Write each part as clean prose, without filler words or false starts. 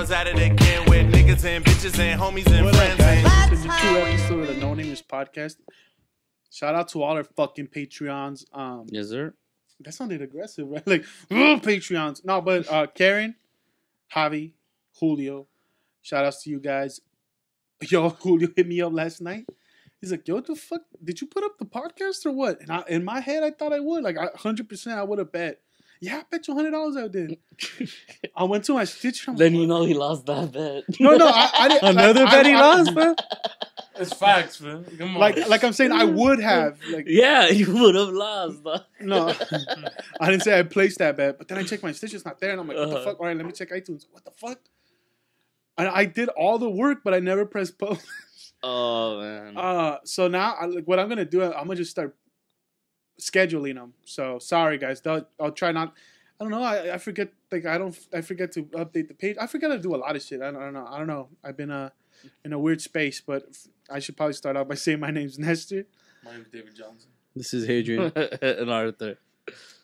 was at it again with niggas and bitches and homies and What up, friends. guys? This is the 2 episode of the NoNamers podcast. Shout out to all our fucking Patreons. Yes, sir. That sounded aggressive, right? Like, Patreons. No, but Karen, Javi, Julio, shout outs to you guys. Yo, Julio hit me up last night. He's like, yo, what the fuck? Did you put up the podcast or what? And in my head, I thought I would. Like, 100% I would have bet. Yeah, I bet you $100 I did. I went to my Stitch. Then you know he lost that bet. No, I didn't. Another bet he lost, man? It's facts, man. Come on. Like I'm saying, I would have. Like, Yeah, you would have lost. no, I didn't say I placed that bet. But then I checked my Stitch. It's not there. And I'm like, what the fuck? All right, let me check iTunes. What the fuck? And I did all the work, but I never pressed post. Oh, man. So now, what I'm going to do, I'm going to just start scheduling them. So sorry guys, I'll try not. I don't know. I forget. Like I forget to update the page. I forget to do a lot of shit. I don't know. I've been in a weird space, but I should probably start out by saying my name's Nestor. My name's David Johnson. This is Hadrian and Arthur.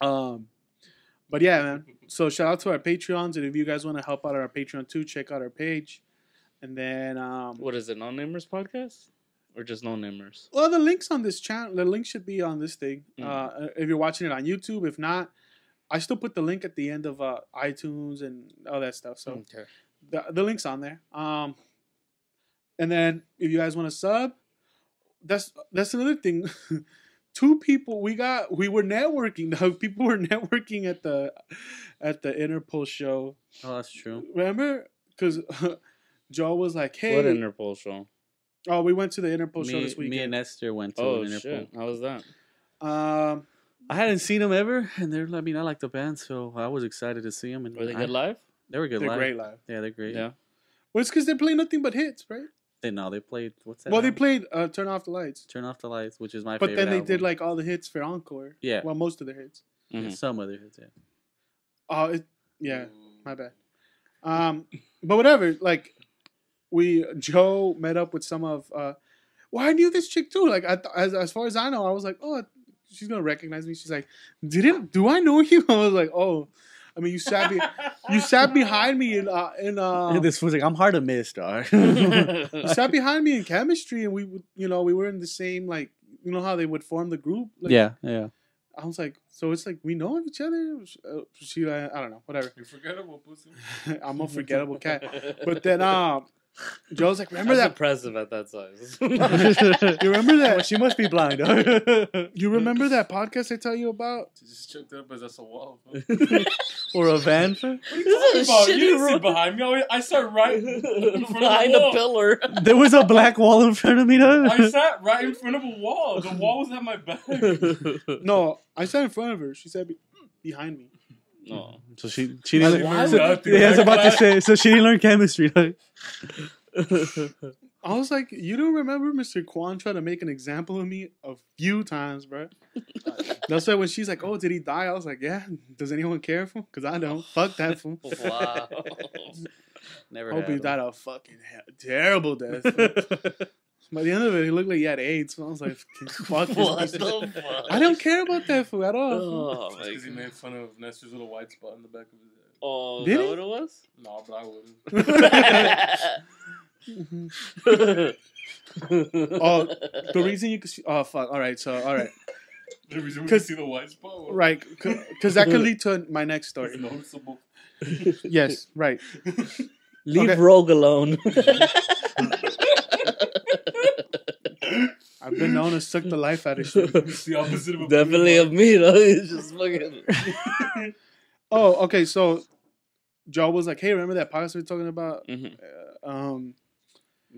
But yeah, man. So shout out to our Patreons, and if you guys want to help out our Patreon too, check out our page. And then what is it? NoNamers podcast? Or just NoNamers? Well, the link's on this channel. The link should be on this thing. If you're watching it on YouTube, if not, I still put the link at the end of iTunes and all that stuff. So the link's on there. And then if you guys want to sub, that's another thing. 2 people we were networking. People were networking at the Interpol show. Oh, that's true. Remember? Because Joe was like, "Hey, what Interpol show?" Oh, we went to the Interpol show this weekend. Me and Esther went to Interpol. Shit. How was that? I hadn't seen them ever, and I like the band, so I was excited to see them. And Were they good live? They were good live. They're great live. Yeah, they're great. Yeah. Well, it's because they play nothing but hits, right? They played, what's that? Well, they played Turn Off the Lights. Turn Off the Lights, which is my favorite. favorite But then they album. did like all the hits for Encore. Yeah. Well, most of the hits. Mm-hmm. Some other hits, yeah. Oh, yeah. My bad. But whatever. Like, Joe met up with some of. Well, I knew this chick too. Like, as far as I know, I was like, oh, she's gonna recognize me. She's like, do I know you? I was like, oh. I mean, you sat behind me in this was like, I'm hard to miss, dog. You sat behind me in chemistry, and we were in the same, like, you know how they would form the group. Like, yeah. I was like, so it's like we know each other. She, I don't know, whatever. You're forgettable, pussy. I'm a forgettable cat. But then Joe's like, remember That's that? impressive at that size. You remember that? Well, she must be blind. You remember that podcast I tell you about? She just choked it up as that's a wall. Or a van? What are you talking about? You didn't sit behind me. I sat right in front behind of the a pillar. There was a black wall in front of me, though. I sat right in front of a wall. The wall was at my back. No, I sat in front of her. She sat behind me. No. So she didn't. I was about to say. So she didn't learn chemistry. Like. I was like, you don't remember Mr. Kwan tried to make an example of me a few times, bro. That's why when she's like, oh, did he die? I was like, yeah. Does anyone care for him? Because I don't. Fuck that fool. Wow. Never hope he died a fucking terrible death. By the end of it, he looked like he had AIDS. So I was like, fuck what this. the fuck? I don't care about that fool at all. Oh, because he made fun of Nestor's little white spot in the back of his head. Oh, did is that he? what it was? No, but I wouldn't. Oh, the reason you could see... Oh, fuck. All right. The reason we can see the white spot? Right. Because that could lead to my next story. It's noticeable. Yes, right. Leave Rogue alone. I've been known to suck the life out of shit. It's the opposite of a Definitely of me, though. It's just fucking... Oh, okay. So Joe was like, "Hey, remember that podcast we were talking about?" Mm-hmm.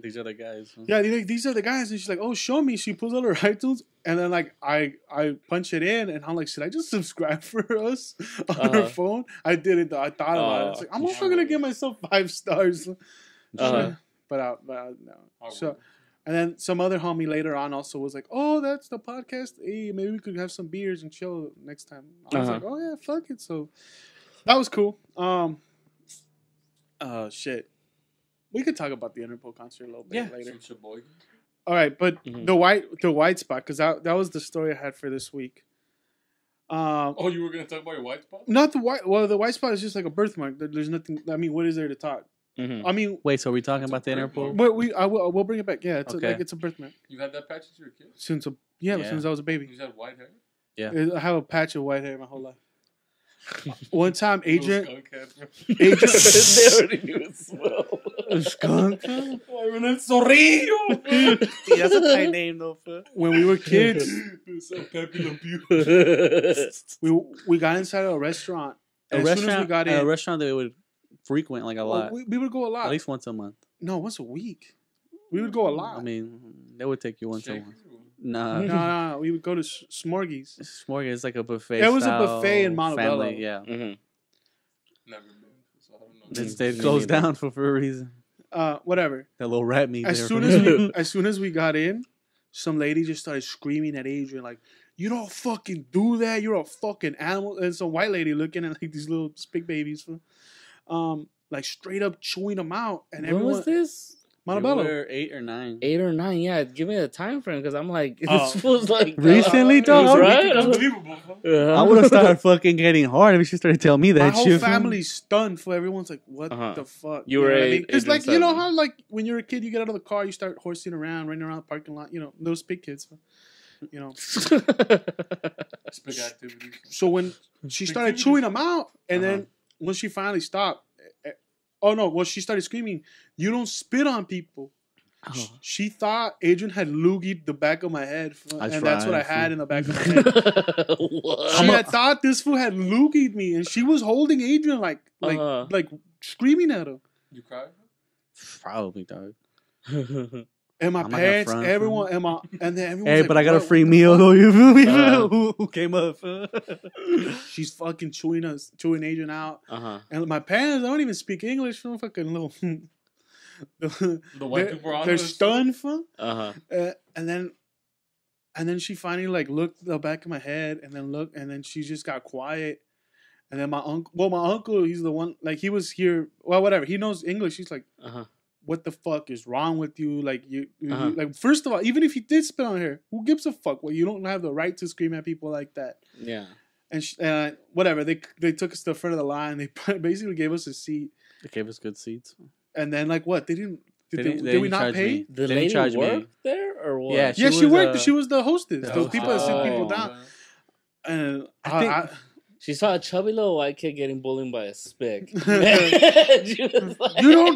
These other guys. Huh? Yeah, these are the guys. And she's like, "Oh, show me." She pulls out her iTunes, and then like I punch it in, and I'm like, "Should I just subscribe for us on her phone?" I didn't. I thought about it. I was like, "I'm also gonna give myself 5 stars." But no. So, and then some other homie later on also was like, "Oh, that's the podcast. Hey, maybe we could have some beers and chill next time." I was like, "Oh yeah, fuck it." So that was cool. Shit. We could talk about the Interpol concert a little bit later. All right, but the white spot, because that was the story I had for this week. You were gonna talk about your white spot? Not the white. Well, the white spot is just like a birthmark. There's nothing. I mean, what is there to talk? Mm-hmm. I mean, wait. So are we talking about the Interpol? But we'll bring it back. Yeah, it's it's a birthmark. You had that patch since you were a kid? Since I was a baby. You had white hair? Yeah, I have a patch of white hair my whole life. One time, Adrian. They already knew it smell. Skunk. Sorrillo. That's a tight name though. When we were kids, we got inside of a restaurant. A restaurant that we would frequent like a lot. We would go a lot. At least once a month. No, once a week. We would go a lot. I mean, they would take you once a month. Nah. We would go to Smorgies. Smorgies is like a buffet. It was a buffet in Montebello. Family, yeah. Mm-hmm. Never been, so I don't know. It stayed closed down for a reason. Whatever. That little rat meat. As soon as we got in, some lady just started screaming at Adrian like, "You don't fucking do that. You're a fucking animal." And some white lady looking at like these little spig babies, like straight up chewing them out. And when was this? Montebello. We were 8 or 9. 8 or 9, yeah. Give me a time frame because I'm like, this was like recently, dog. Right? Unbelievable. I would have started fucking getting hard if she started telling me that. My whole family's stunned. For everyone's like, "What the fuck?" You were 8. It's like 7. You know how like when you're a kid, you get out of the car, you start horsing around, running around the parking lot. You know those big kids. You know, it's big activities. So when she started chewing them out, and then when she finally stopped. Oh no! Well, she started screaming, "You don't spit on people." Oh. She thought Adrian had loogied the back of my head, and that's what I had in the back of my head. She had thought this fool had loogied me, and she was holding Adrian like screaming at him. You cried? Probably, dog. And my parents, everyone, and then everyone. Hey, but I got a free meal though. You feel me? Who came up? She's fucking chewing Adrian out, and my parents don't even speak English. From fucking little. The white people are they're stunned. And then she finally like looked the back of my head, and then she just got quiet. And then my uncle, he's the one like he was here. Well, whatever, he knows English. He's like, "What the fuck is wrong with you? Like you like first of all, even if you did spit on her, who gives a fuck? Well, you don't have the right to scream at people like that." Yeah. And whatever, they took us to the front of the line. They basically gave us a seat. They gave us good seats. And then like what? Did we not pay? The lady work there or what? Yeah, she worked. She was the hostess. Those people that sit people down. And I think. She saw a chubby little white kid getting bullied by a spick. You don't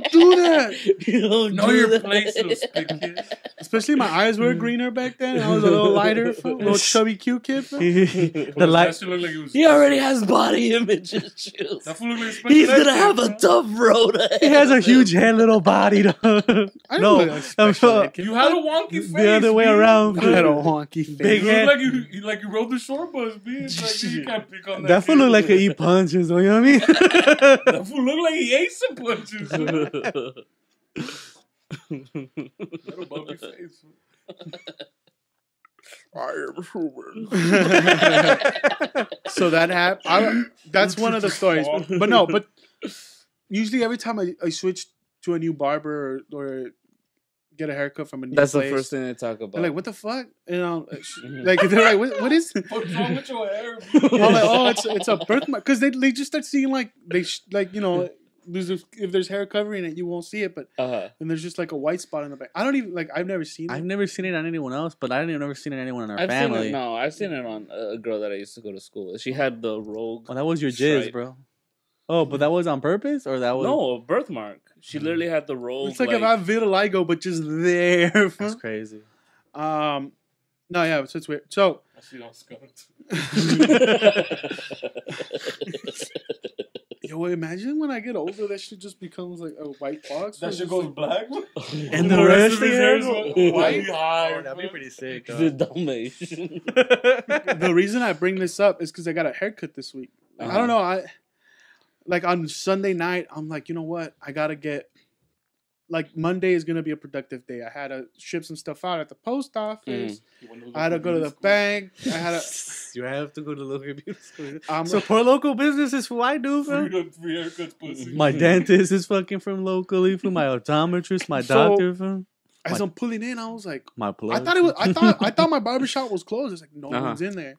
do that. You don't know your place, little spick kid. Especially my eyes were greener back then. I was a little lighter, little chubby, cute kid. He already has body image issues. He's gonna have a tough road ahead. He has a huge head, little body. You had a wonky face. The other way around. I had a wonky face. Big head. Like you rode the short bus, bitch. Like you can't pick on that. That fool look like he eat punches, you know what I mean? That fool look like he ate some punches. Little bumpy face. I am human. So that happened. That's one of the stories. But usually every time I switch to a new barber or get a haircut from a new place. That's the first thing they talk about. They're like, "What the fuck?" You know, like they're like, "What is?" What's wrong with your hair? I'm like, "Oh, it's a birthmark," because they just start seeing like you know, if there's hair covering it, you won't see it, but and there's just like a white spot in the back. I don't even like. I've never seen it. I've never seen it on anyone else, but I've never seen it on anyone in our family. I've seen it on a girl that I used to go to school with. She had the rogue. Well, that was your jizz, bro. Oh, but that was on purpose, or that was a birthmark. She literally had the rogue. It's like if I have vitiligo, but just there. That's crazy. No, yeah, it's weird. So I see all skunked. Yo, imagine when I get older, that shit just becomes like a white box. That shit goes black, and the rest of his hair is white. That'd be pretty sick. The Dalmatian. The reason I bring this up is because I got a haircut this week. I don't know. Like on Sunday night, I'm like, you know what? I gotta get. Like Monday is gonna be a productive day. I had to ship some stuff out at the post office. I had to go to the bank. You have to go to local beauty school. Support local businesses. Who I do, fam. Free haircuts, pussy. My dentist is fucking from locally. From my optometrist, my doctor, fam. As I'm pulling in, I was like, my plug. I thought my barbershop was closed. It's like no one's in there.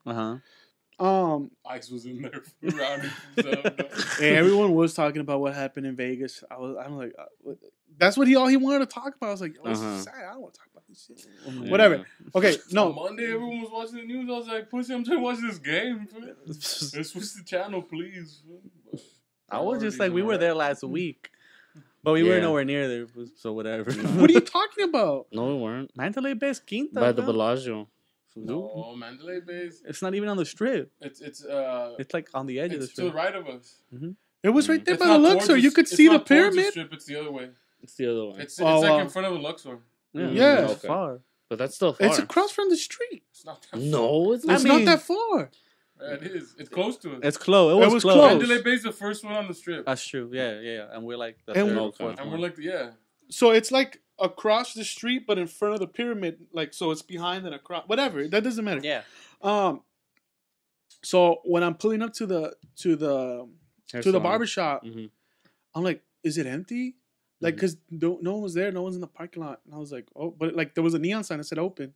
Ice was in there rounding himself. Hey, everyone was talking about what happened in Vegas. I'm like, that's what he wanted to talk about. I was like, this is sad. I don't want to talk about this shit. Yeah. Whatever. Okay, no. On Monday, everyone was watching the news. I was like, pussy, I'm trying to watch this game. Let's switch the channel, please. I was just like, we were there last week. But we were nowhere near there, so whatever. What are you talking about? No, we weren't. Mandalay Bay's Quinta. By the Bellagio. No, Mandalay Bay. It's not even on the strip. It's like on the edge of the strip. It's to the right of us. Mm-hmm. It was right there by the Luxor. You could see the pyramid. The strip, it's the other way. It's the other way. It's like in front of the Luxor. Yeah. It's far. But that's still far. It's across from the street. It's not that far. No, it's not. It's not that far. Yeah, it is. It's close to us. It's close. It was close. Mandalay Bay's the first one on the strip. That's true. Yeah. And we're like the third or fourth. And we're like, So it's like across the street, but in front of the pyramid. Like, so it's behind and across. Whatever. That doesn't matter. Yeah. So when I'm pulling up to the barbershop, I'm like, is it empty? Like, because no one was there. No one's in the parking lot. And I was like, oh, but like there was a neon sign that said open.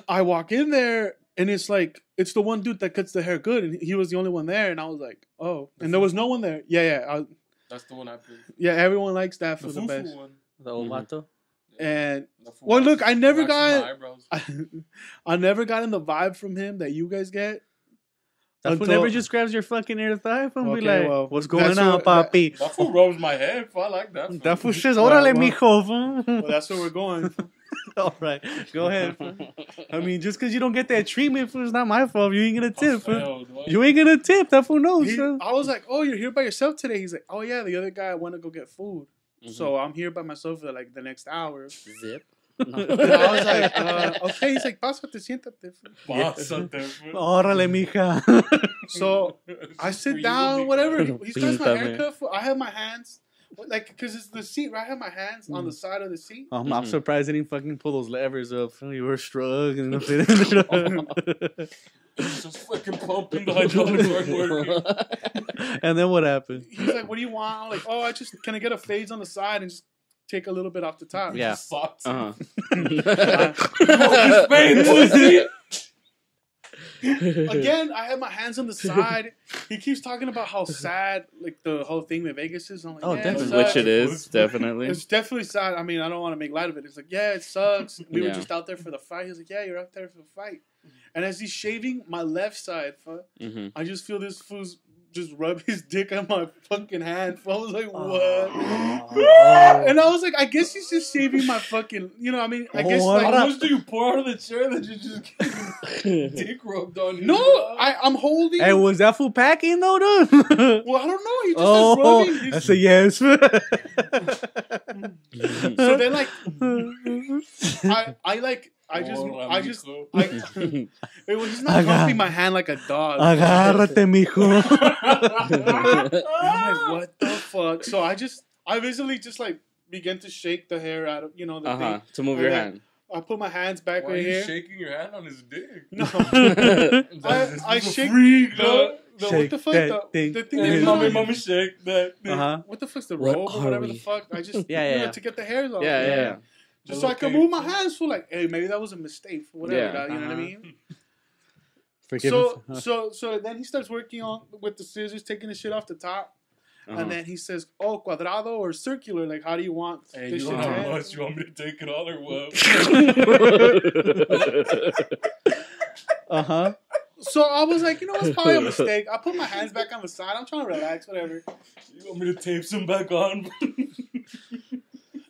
I walk in there. And it's like, it's the one dude that cuts the hair good. And he was the only one there. And I was like, oh. And there was no one there. Yeah. That's the one I picked. Yeah, everyone likes that for the best. One. The old vato? And, well, look, I never got in the vibe from him that you guys get. That fool never just grabs your fucking ear thigh and be like, what's going on, papi? That fool rubs my head. I like that. That fool says, órale, mijo. Well, that's where we're going. All right, go ahead. I mean, just because you don't get that treatment, it's not my fault. You ain't gonna tip. You ain't gonna tip. That fool knows. I was like, oh, you're here by yourself today? He's like, oh yeah, the other guy went to go get food, so I'm here by myself for like the next hour. Zip. No. I was like, okay. He's like, pásate, siéntate. Órale, mija. So I sit down, whatever. He starts my haircut. I have my hands. Like, because it's the seat, right? I have my hands on the side of the seat. I'm surprised they didn't fucking pull those levers up. You were struggling. Just fucking pumping the hydraulics weren't working. And then what happened? He's like, what do you want? I'm like, oh, can I get a fades on the side and just take a little bit off the top? Yeah. Again, I have my hands on the side. He keeps talking about how sad, like, the whole thing with Vegas is. I'm like, definitely. Which it is, definitely. It's definitely sad. I mean, I don't want to make light of it. It's like, yeah, it sucks. We were just out there for the fight. He's like, yeah, you're out there for the fight. And as he's shaving my left side, I just feel this fool's just rub his dick on my fucking hand. I was like, what? And I was like, I guess he's just shaving my fucking, I mean, I guess like, how much do you pour out of the chair that you just get dick rubbed on you? No, I'm holding. Hey, was that fool packing though, dude? Well, I don't know. He just starts rubbing. I said yes. So then, like, he's not humping my hand like a dog. Agárrate, mijo. I'm like, what the fuck? So I basically just like begin to shake the hair out of, the thing. To move your hand. I put my hands back right here. Why are you shaking your hand on his dick? No. I shake the what the fuck? The thing that mommy shake that thing. What the fuck's the robe or whatever the fuck? I just, to get the hairs off. Yeah. Just so I can move my hands for like, hey, maybe that was a mistake for whatever. You know what I mean? So then he starts working on with the scissors, taking the shit off the top, and then he says, "Oh, cuadrado or circular? Like, how do you want this shit?" How much you want me to take it all or what? So I was like, it's probably a mistake. I put my hands back on the side. I'm trying to relax, whatever. You want me to tape some back on?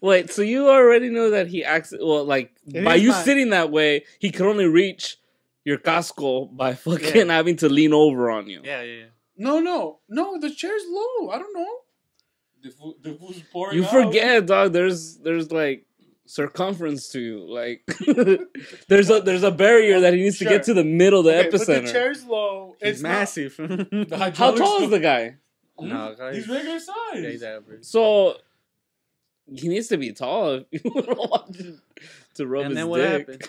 Wait, so you already know that he acts... Well, like, by you sitting that way, he could only reach your casco by fucking having to lean over on you. Yeah. No, the chair's low. I don't know. The food's pouring You forget, dog. There's like, circumference to you. Like, there's a barrier that he needs to get to the middle of the epicenter. But the chair's low. It's massive. How tall is the guy? No, he's regular size. Yeah, he's average. So... He needs to be tall if you don't want to rub his dick. And then what happened?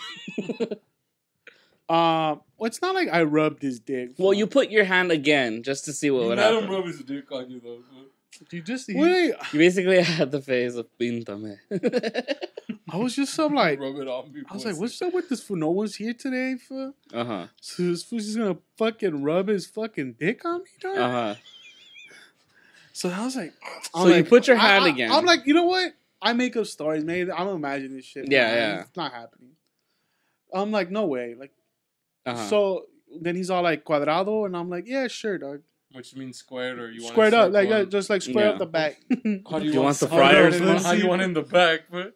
It's not like I rubbed his dick. Well, you put your hand again just to see what would happen. Let him rub his dick on you, though. You just wait. You basically had the face of Píntame. I was just so like, Rub it on me. I was like, what's up with this fool? No one's here today, fool. Uh-huh. So this fool's just gonna fucking rub his fucking dick on me, dog? Uh-huh. So I was like, so you put your hand again. I'm like, you know what? I make up stories, maybe I'm imagining this shit. Yeah, man. yeah. It's not happening. I'm like, no way. Like, Uh-huh. so then he's all like cuadrado, and I'm like, yeah, sure, dog. Which means squared, or you want squared up, like one? just like square Yeah. up the back. How do you want the how fryers? How do you want in the back, but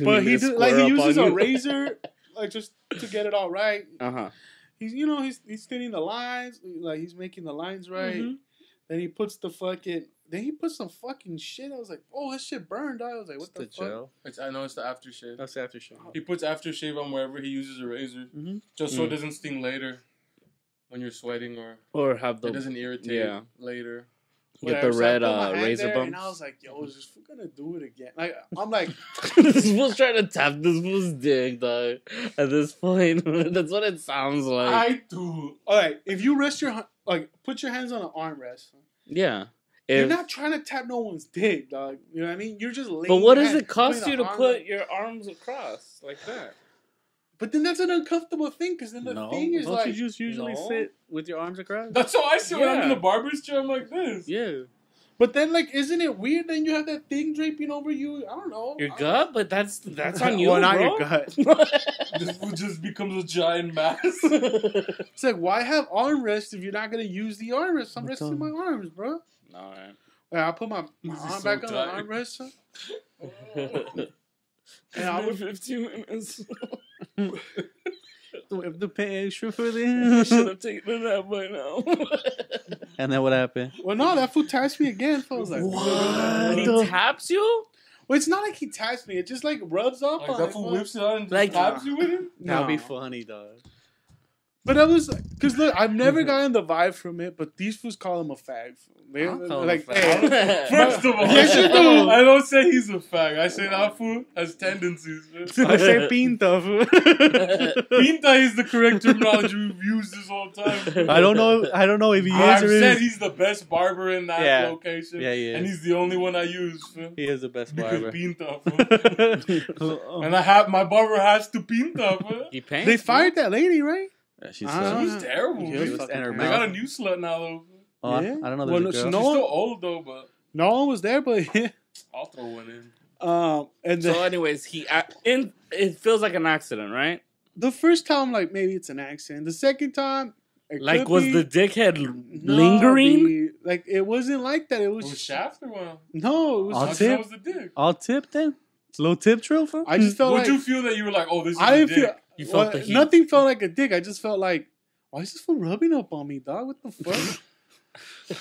But he uses a razor, like just to get it all right. Uh-huh. He's thinning the lines, like he's making the lines right. Mm-hmm. Then he puts he puts some fucking shit. I was like, oh, that shit burned. I was like, what the fuck? I know it's the aftershave. That's aftershave. He puts aftershave on wherever he uses a razor, just so it doesn't sting later when you're sweating, or have the it doesn't irritate later. Get the red razor bumps. And I was like, yo, is this fool gonna do it again? Like, I'm like, this fool's trying to tap this fool's dick, dog. At this point, that's what it sounds like. I do. All right, if you put your hands on an armrest. Yeah. You're not trying to tap no one's dick, dog. You know what I mean? You're just laying. But what does it cost you to put your arms across like that? But then that's an uncomfortable thing, because then the thing is don't you just usually sit with your arms across? That's how I sit when I'm in the barber's chair. I'm like this. Yeah. But then, like, isn't it weird? Then you have that thing draping over you. I don't know. Your gut, but that's on you, well, not bro. your gut. This food just becomes a giant mass. It's like, why have armrests if you're not gonna use the armrest? I'm resting my arms, bro. All right. I put my arm back on the armrest. And I would 15 minutes. Do we have to pay extra for this? Should have taken it out by now. And then what happened? Well, no, that fool taps me again. So I was like, what? He taps you? Well, it's not like he taps me. It just like rubs up Like on that it. fool whips it out and like, taps you with it? That'd be funny, dog. But I was because look, I've never gotten the vibe from it. But these fools call him a fag. They're like, hey, first of all, yes, you do. I don't say he's a fag. I say that fool has tendencies. I say pinta. Pinta is the correct terminology we've used this whole time. I don't know if he is I've or said is. he's the best barber in that location. Yeah, he is. And he's the only one I use. He is the best Because barber. pinta. And my barber has to pinta. He paints. they fired that lady, right? Yeah, she's She Ah. was terrible. She was dude. fucking and her They mouth. got a new slut now though. Oh, Yeah. I don't know. Well, There's a so girl. no She's one- still old though, but No one was there, but I'll throw one in. and So, anyways, it feels like an accident, right? the first time, like maybe it's an accident. The second time, it Like, could was be- the dickhead No, lingering? like it wasn't like that. It was Was it shaft or what? no. It was. I'll How tip. was the dick? All tip then? It's a little tip drill for? I just felt Would like you feel that you were like, oh, this is I a didn't dick? feel. You felt the heat. Nothing felt like a dick. I just felt like, why is this fool rubbing up on me, dog? What the fuck?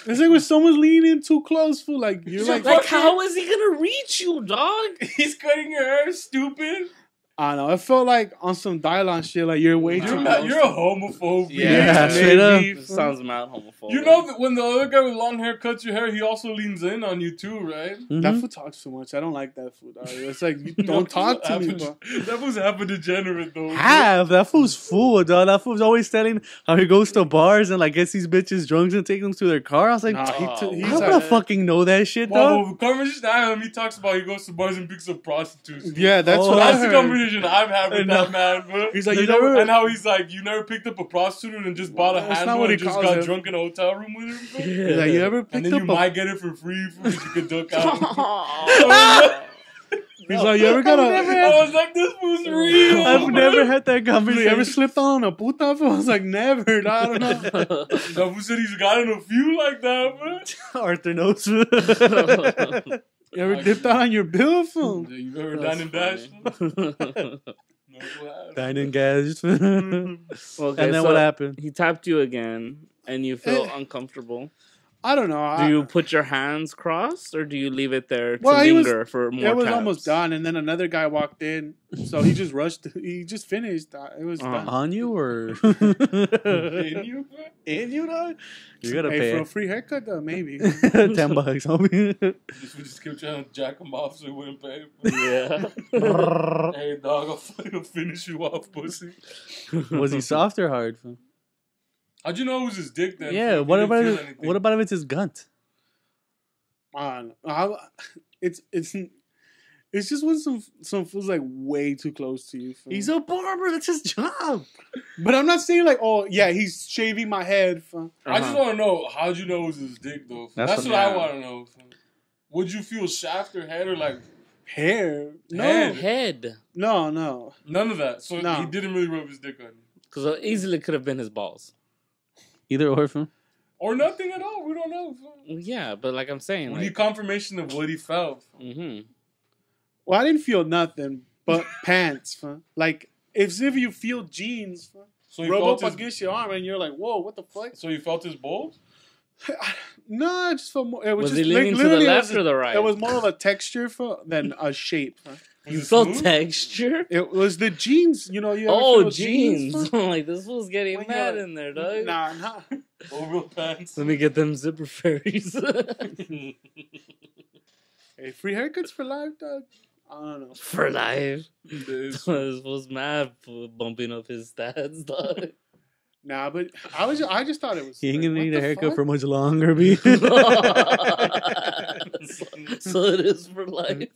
It's like when someone's leaning in too close, fool. Like you're like, Like, how is he gonna reach you, dog? He's cutting your hair, stupid. I don't know. It felt like on some Dylon shit. Like you're way too close. You're a homophobe. Yeah, dude. straight up. It sounds mad homophobic. You know that when the other guy with long hair cuts your hair, he also leans in on you too, right? That fool talks too much. I don't like that fool, dog. It's like you don't talk to me, bro. That was half a degenerate though. Half. That fool's fool, dog. That fool's always telling how he goes to bars and like gets these bitches drunk and takes them to their car. I was like, Nah, I he's don't like, fucking know that shit, dog. Well, conversation I have, he talks about he goes to bars and picks up prostitutes. yeah, that's Oh, what I That's the heard. conversation I've had with that man, bro. He's like, you never. And how he's like, you never picked up a prostitute and just bought a That's not handle what he and just calls got it. drunk in a hotel room with him, bro? He's like, you ever And picked then you up might get it for free for you could duck out. He's like, you ever got I was like, this was real. I've never had that You conversation. ever slipped on a puta? I was like, never. I don't know. That fool said he's gotten a few like that, bro. Arthur knows. You ever dipped out on your bill phone? Yeah, you ever done and dashed? Dining gas. Okay, And then so what happened? He tapped you again, and you feel uncomfortable. I don't know. Do you put your hands crossed, or do you leave it there to Well, he was- linger for more It was taps? almost done, and then another guy walked in, so he just rushed. He just finished. It was done. On you or In you, bro? in you, dog? You gotta Hey, pay for a free haircut, though, maybe. $10, homie. We just kept trying to jack him off so he wouldn't pay. Yeah. Hey, dog, I'll finish you off, pussy. Was he soft or hard? How'd you know it was his dick then? Yeah. You What didn't about feel it? anything. What about if it's his gunt? It's just when some feels like way too close to you. He's a barber. That's his job. But I'm not saying like, oh yeah, he's shaving my head. I just want to know, how'd you know it was his dick though? That's what I want to know. Would you feel shaft or head or like hair? No, head. No, none of that. So he didn't really rub his dick on you. Because it easily could have been his balls. Either or, fam. Or nothing at all. We don't know. Yeah, but like I'm saying, we need confirmation of what he felt. Mm-hmm. Well, I didn't feel nothing but pants, fam. Like if you feel jeans, fam. So rub up against your arm and you're like, whoa, what the fuck? So you felt his balls? No, I just felt more. It was just he leaning to the left or the right? It was more of a texture than a shape. You felt texture? It was the jeans, you know. Jeans. Like this was getting mad in there, dog. Nah. Overall pants. Let me get them zipper fairies. Hey, free haircuts for life, dog. I don't know. For life. This was mad for bumping up his stats, dog. Nah, but I just thought it was. He ain't gonna need a haircut for much longer, B. So it is for life.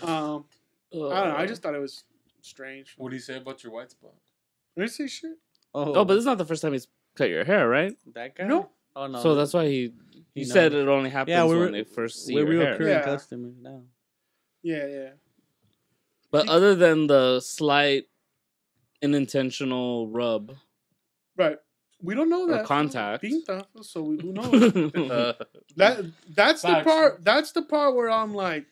I don't know. I just thought it was strange. What do you say about your white spot? Did I say shit? Oh, but this is not the first time he's cut your hair, right? That guy? No. Oh no. So that's why he said it only happens when they first see your hair. We're reoccurring customers now. Yeah. But other than the slight unintentional rub, right? We don't know that. Or contact. So who knows? That's the part. That's the part where I'm like,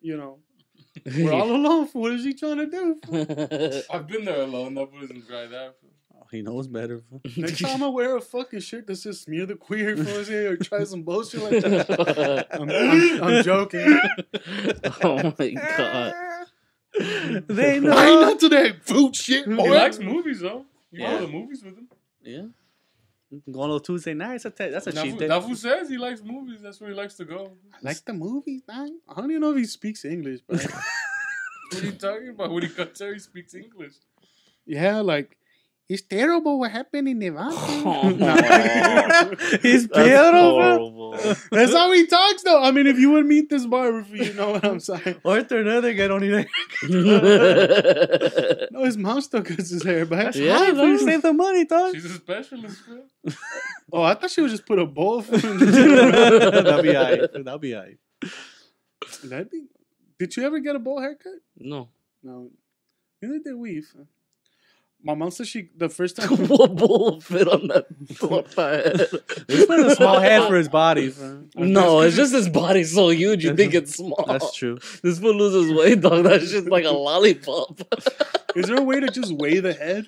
you know, we're all alone. What is he trying to do? I've been there alone. That doesn't dry that. Oh, he knows better. Next time I wear a fucking shirt that says "smear the queer" or try some bullshit like that. I'm joking. Oh my god. They know. I ain't into that food shit. He likes movies though. You go to the movies with him. Yeah. Going on Tuesday nights. That's a cheat day. Dafu says he likes movies. That's where he likes to go. I like the movies, man. I don't even know if he speaks English, but what are you talking about? When he cuts hair, he speaks English. Yeah, like it's terrible what happened in Nevada. He's terrible. That's how he talks, though. I mean, if you would meet this barber, you know what I'm saying. Arthur, another guy don't need No, his mom still cuts his hair back. Yeah, you save the money, dog. She's a specialist, bro. Oh, I thought she would just put a bowl for him. That'll be all right. Did you ever get a bowl haircut? No. Neither did we. My mom said the first time. What bowl fit on that head? He's got a small head for his body. No, it's just his body's so huge you think it's small. That's true. This fool loses weight, dog. That shit's like a lollipop. Is there a way to just weigh the head?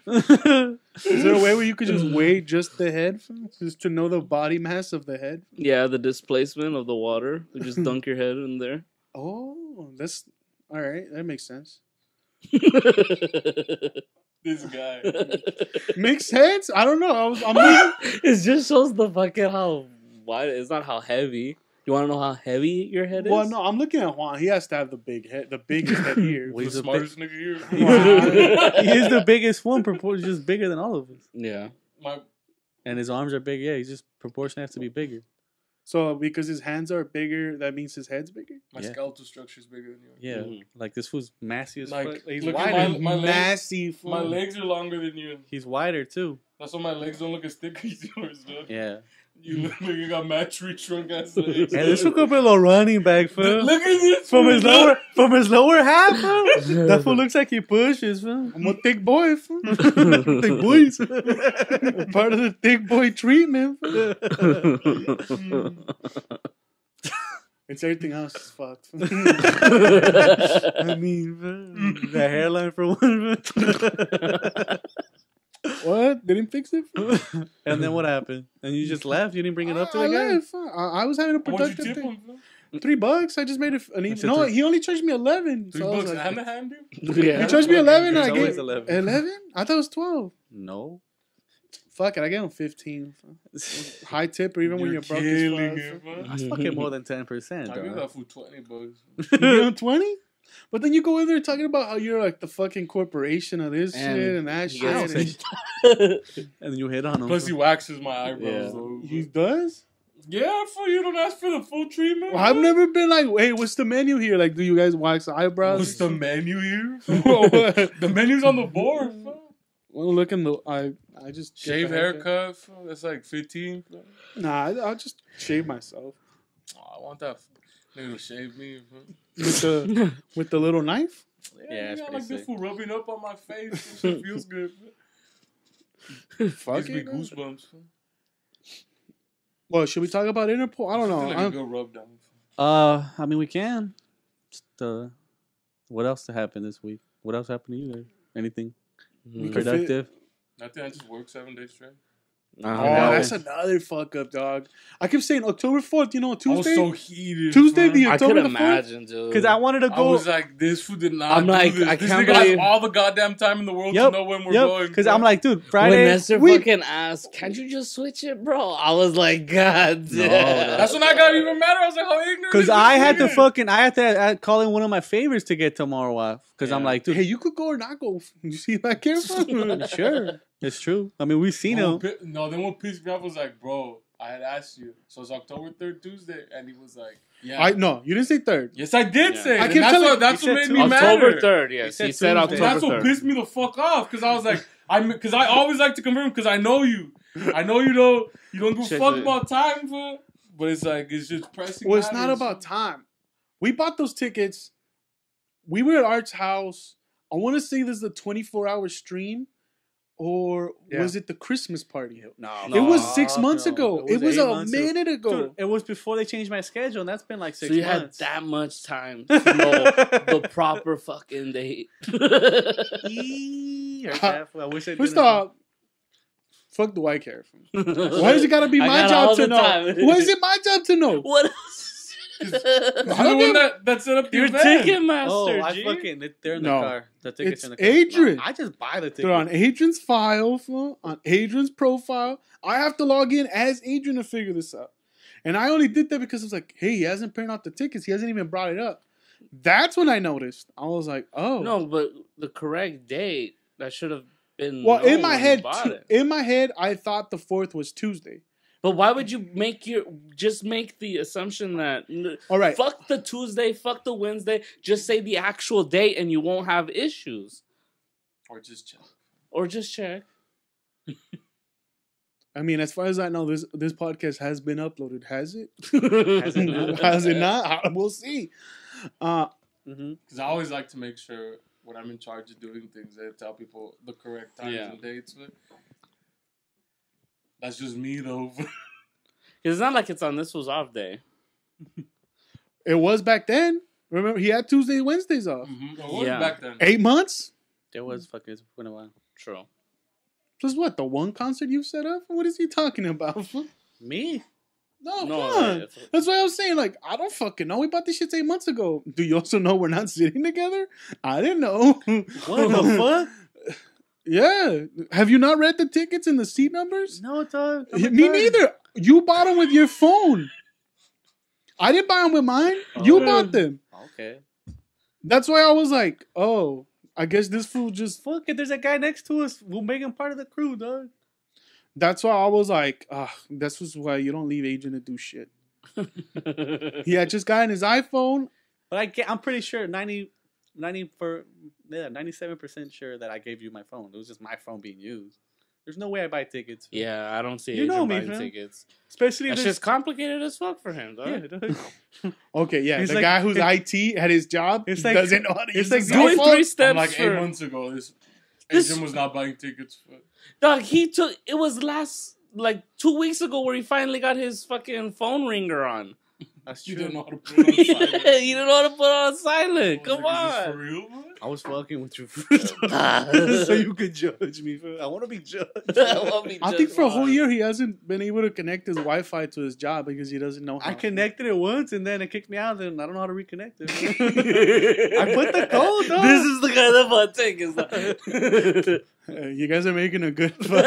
Is there a way where you could just weigh just the head? Just to know the body mass of the head? Yeah, the displacement of the water. You just dunk your head in there. Oh, that's... Alright, that makes sense. This guy. Makes sense? I don't know. It just shows the fucking how wide. It's not how heavy. You want to know how heavy your head is? Well, no, I'm looking at Juan. He has to have the big head, the biggest head here. He's the smartest nigga here. He is the biggest one, just bigger than all of us. Yeah. And his arms are big. Yeah, he's just proportionally has to be bigger. So because his hands are bigger, that means his head's bigger? My skeletal structure is bigger than yours. Yeah. Like this fool's massy as fuck. He's look wider. at my massive. My legs are longer than you. He's wider too. That's why my legs don't look as thick as yours, dude. Yeah. You look like you got mad tree trunk ass legs. And this fool could be a little running back, fool. Look at this from his lower half, fool. That fool looks like he pushes, fool. I'm a thick boy, fool. Thick boys. Part of the thick boy treatment. It's everything else is fucked. I mean, the hairline for one. What? They didn't fix it? And then what happened? And you just left? You didn't bring it up to the guy? I was having a productive day. $3. I just made it an even. No, he only charged me 11. $3 and a hand, dude? Yeah. He charged me 11. I gave 11. 11? I thought it was 12. No. Fuck it, I gave him 15. High tip, or even when you're broke as fuck. That's fucking more than 10%. I give that food $20. You give him 20? But then you go in there talking about how you're like the fucking corporation of this shit and that shit. And then you hit on him. Plus, he waxes my eyebrows. Though. He does? Yeah, for you don't ask for the full treatment. Well, I've never been like, hey, what's the menu here? Like, do you guys wax eyebrows? What's the menu here? The menu's on the board. Well, look in the I just shave haircut. That's like 15. Nah, I'll just shave myself. Oh, I want that nigga to shave me with the little knife. Yeah, I like this fool rubbing up on my face. It feels good. Fuck, gives me goosebumps. Well, should we talk about Interpol? I don't know. Like a good rub down. I mean, we can. Just, what else happened this week? What else happened to you there? Anything productive? Nothing. I just worked 7 days straight. That's another fuck up, dog. I kept saying October 4th, you know, Tuesday. I was so heated. Tuesday, the October I could imagine, dude. Because I wanted to go. I was like, this food did not I'm like, this. I This can't nigga believe... has all the goddamn time in the world to know when we're going. Because I'm like, dude, Friday. When Nestor fucking asked, can't you just switch it, bro? I was like, God damn. No. That's when I got even madder. I was like, how ignorant. Because I had to call in one of my favorites to get tomorrow off. Because I'm like, dude. Hey, you could go or not go. You see that camera? Sure. It's true. I mean, we've seen him. No, then what pissed me off was like, bro, I had asked you. So it's October 3rd, Tuesday. And he was like, yeah. No, you didn't say 3rd. Yes, I did say I it. kept telling That's what made me mad. October 3rd, yes. He said October 3rd. That's what pissed me the fuck off. Because I was like, because I always like to confirm because I know you. I know you don't give a fuck about time, but it's like, it's just pressing. Well, it's not about time. We bought those tickets. We were at Art's house. I want to say this is a 24-hour stream. Or was it the Christmas party? No, it was 6 months ago. It was a minute ago. Dude, it was before they changed my schedule, and that's been like 6 months. So you had that much time to know the proper fucking date. First off, fuck do I care? Why does it gotta be my job to know? Why is it my job to know? What else? You're the one that set up the event. Ticketmaster, they're in the car. The tickets it's in the car. Adrian. I just buy the tickets. They're on Adrian's file, on Adrian's profile. I have to log in as Adrian to figure this out. And I only did that because I was like, hey, he hasn't printed out the tickets. He hasn't even brought it up. That's when I noticed. I was like, oh. No, but the correct date, that should have been. Well, in my head, I thought the 4th was Tuesday. But why would you make the assumption that all right, fuck the Tuesday, fuck the Wednesday, just say the actual date and you won't have issues. Or just check. I mean, as far as I know, this podcast has been uploaded. Has it? Has it not? We'll see. Because I always like to make sure when I'm in charge of doing things, I tell people the correct times and dates. That's just me, though. It's not like it's on this was off day. It was back then. Remember, he had Tuesday, Wednesdays off. Mm-hmm. It was back then. 8 months? There was fucking, it's been a while. True. Just what, the one concert you set up? What is he talking about? Me? No, come on. That's what I was saying. Like, I don't fucking know. We bought this shit 8 months ago. Do you also know we're not sitting together? I didn't know. What the fuck? Yeah. Have you not read the tickets and the seat numbers? No, dog. Me neither. You bought them with your phone. I didn't buy them with mine. You bought them. Okay. That's why I was like, oh, I guess this fool just... Fuck it, there's a guy next to us. We'll make him part of the crew, dog. That's why I was like, this was why you don't leave Adrian to do shit. He had just gotten his iPhone. But I'm pretty sure 97% sure that I gave you my phone. It was just my phone being used. There's no way I buy tickets. Yeah, I don't see you know me, buying tickets. Especially it's just complicated as fuck for him, dog. Yeah, okay, yeah. He's the guy who's IT at his job doesn't know how to use like doing 3 steps. Like 8 months ago, Adrian was not buying tickets. Dog, it was 2 weeks ago where he finally got his fucking phone ringer on. That's true. You didn't know how to put it on silent. You didn't know how to put it on silent. Come on. Is this for real, man? I was fucking with you first. So you could judge me. I want to be judged. I think for a whole year he hasn't been able to connect his Wi-Fi to his job because he doesn't know how. I connected it once and then it kicked me out and I don't know how to reconnect it. I put the code, though. This is the guy that bought tickets. You guys are making a good fucking...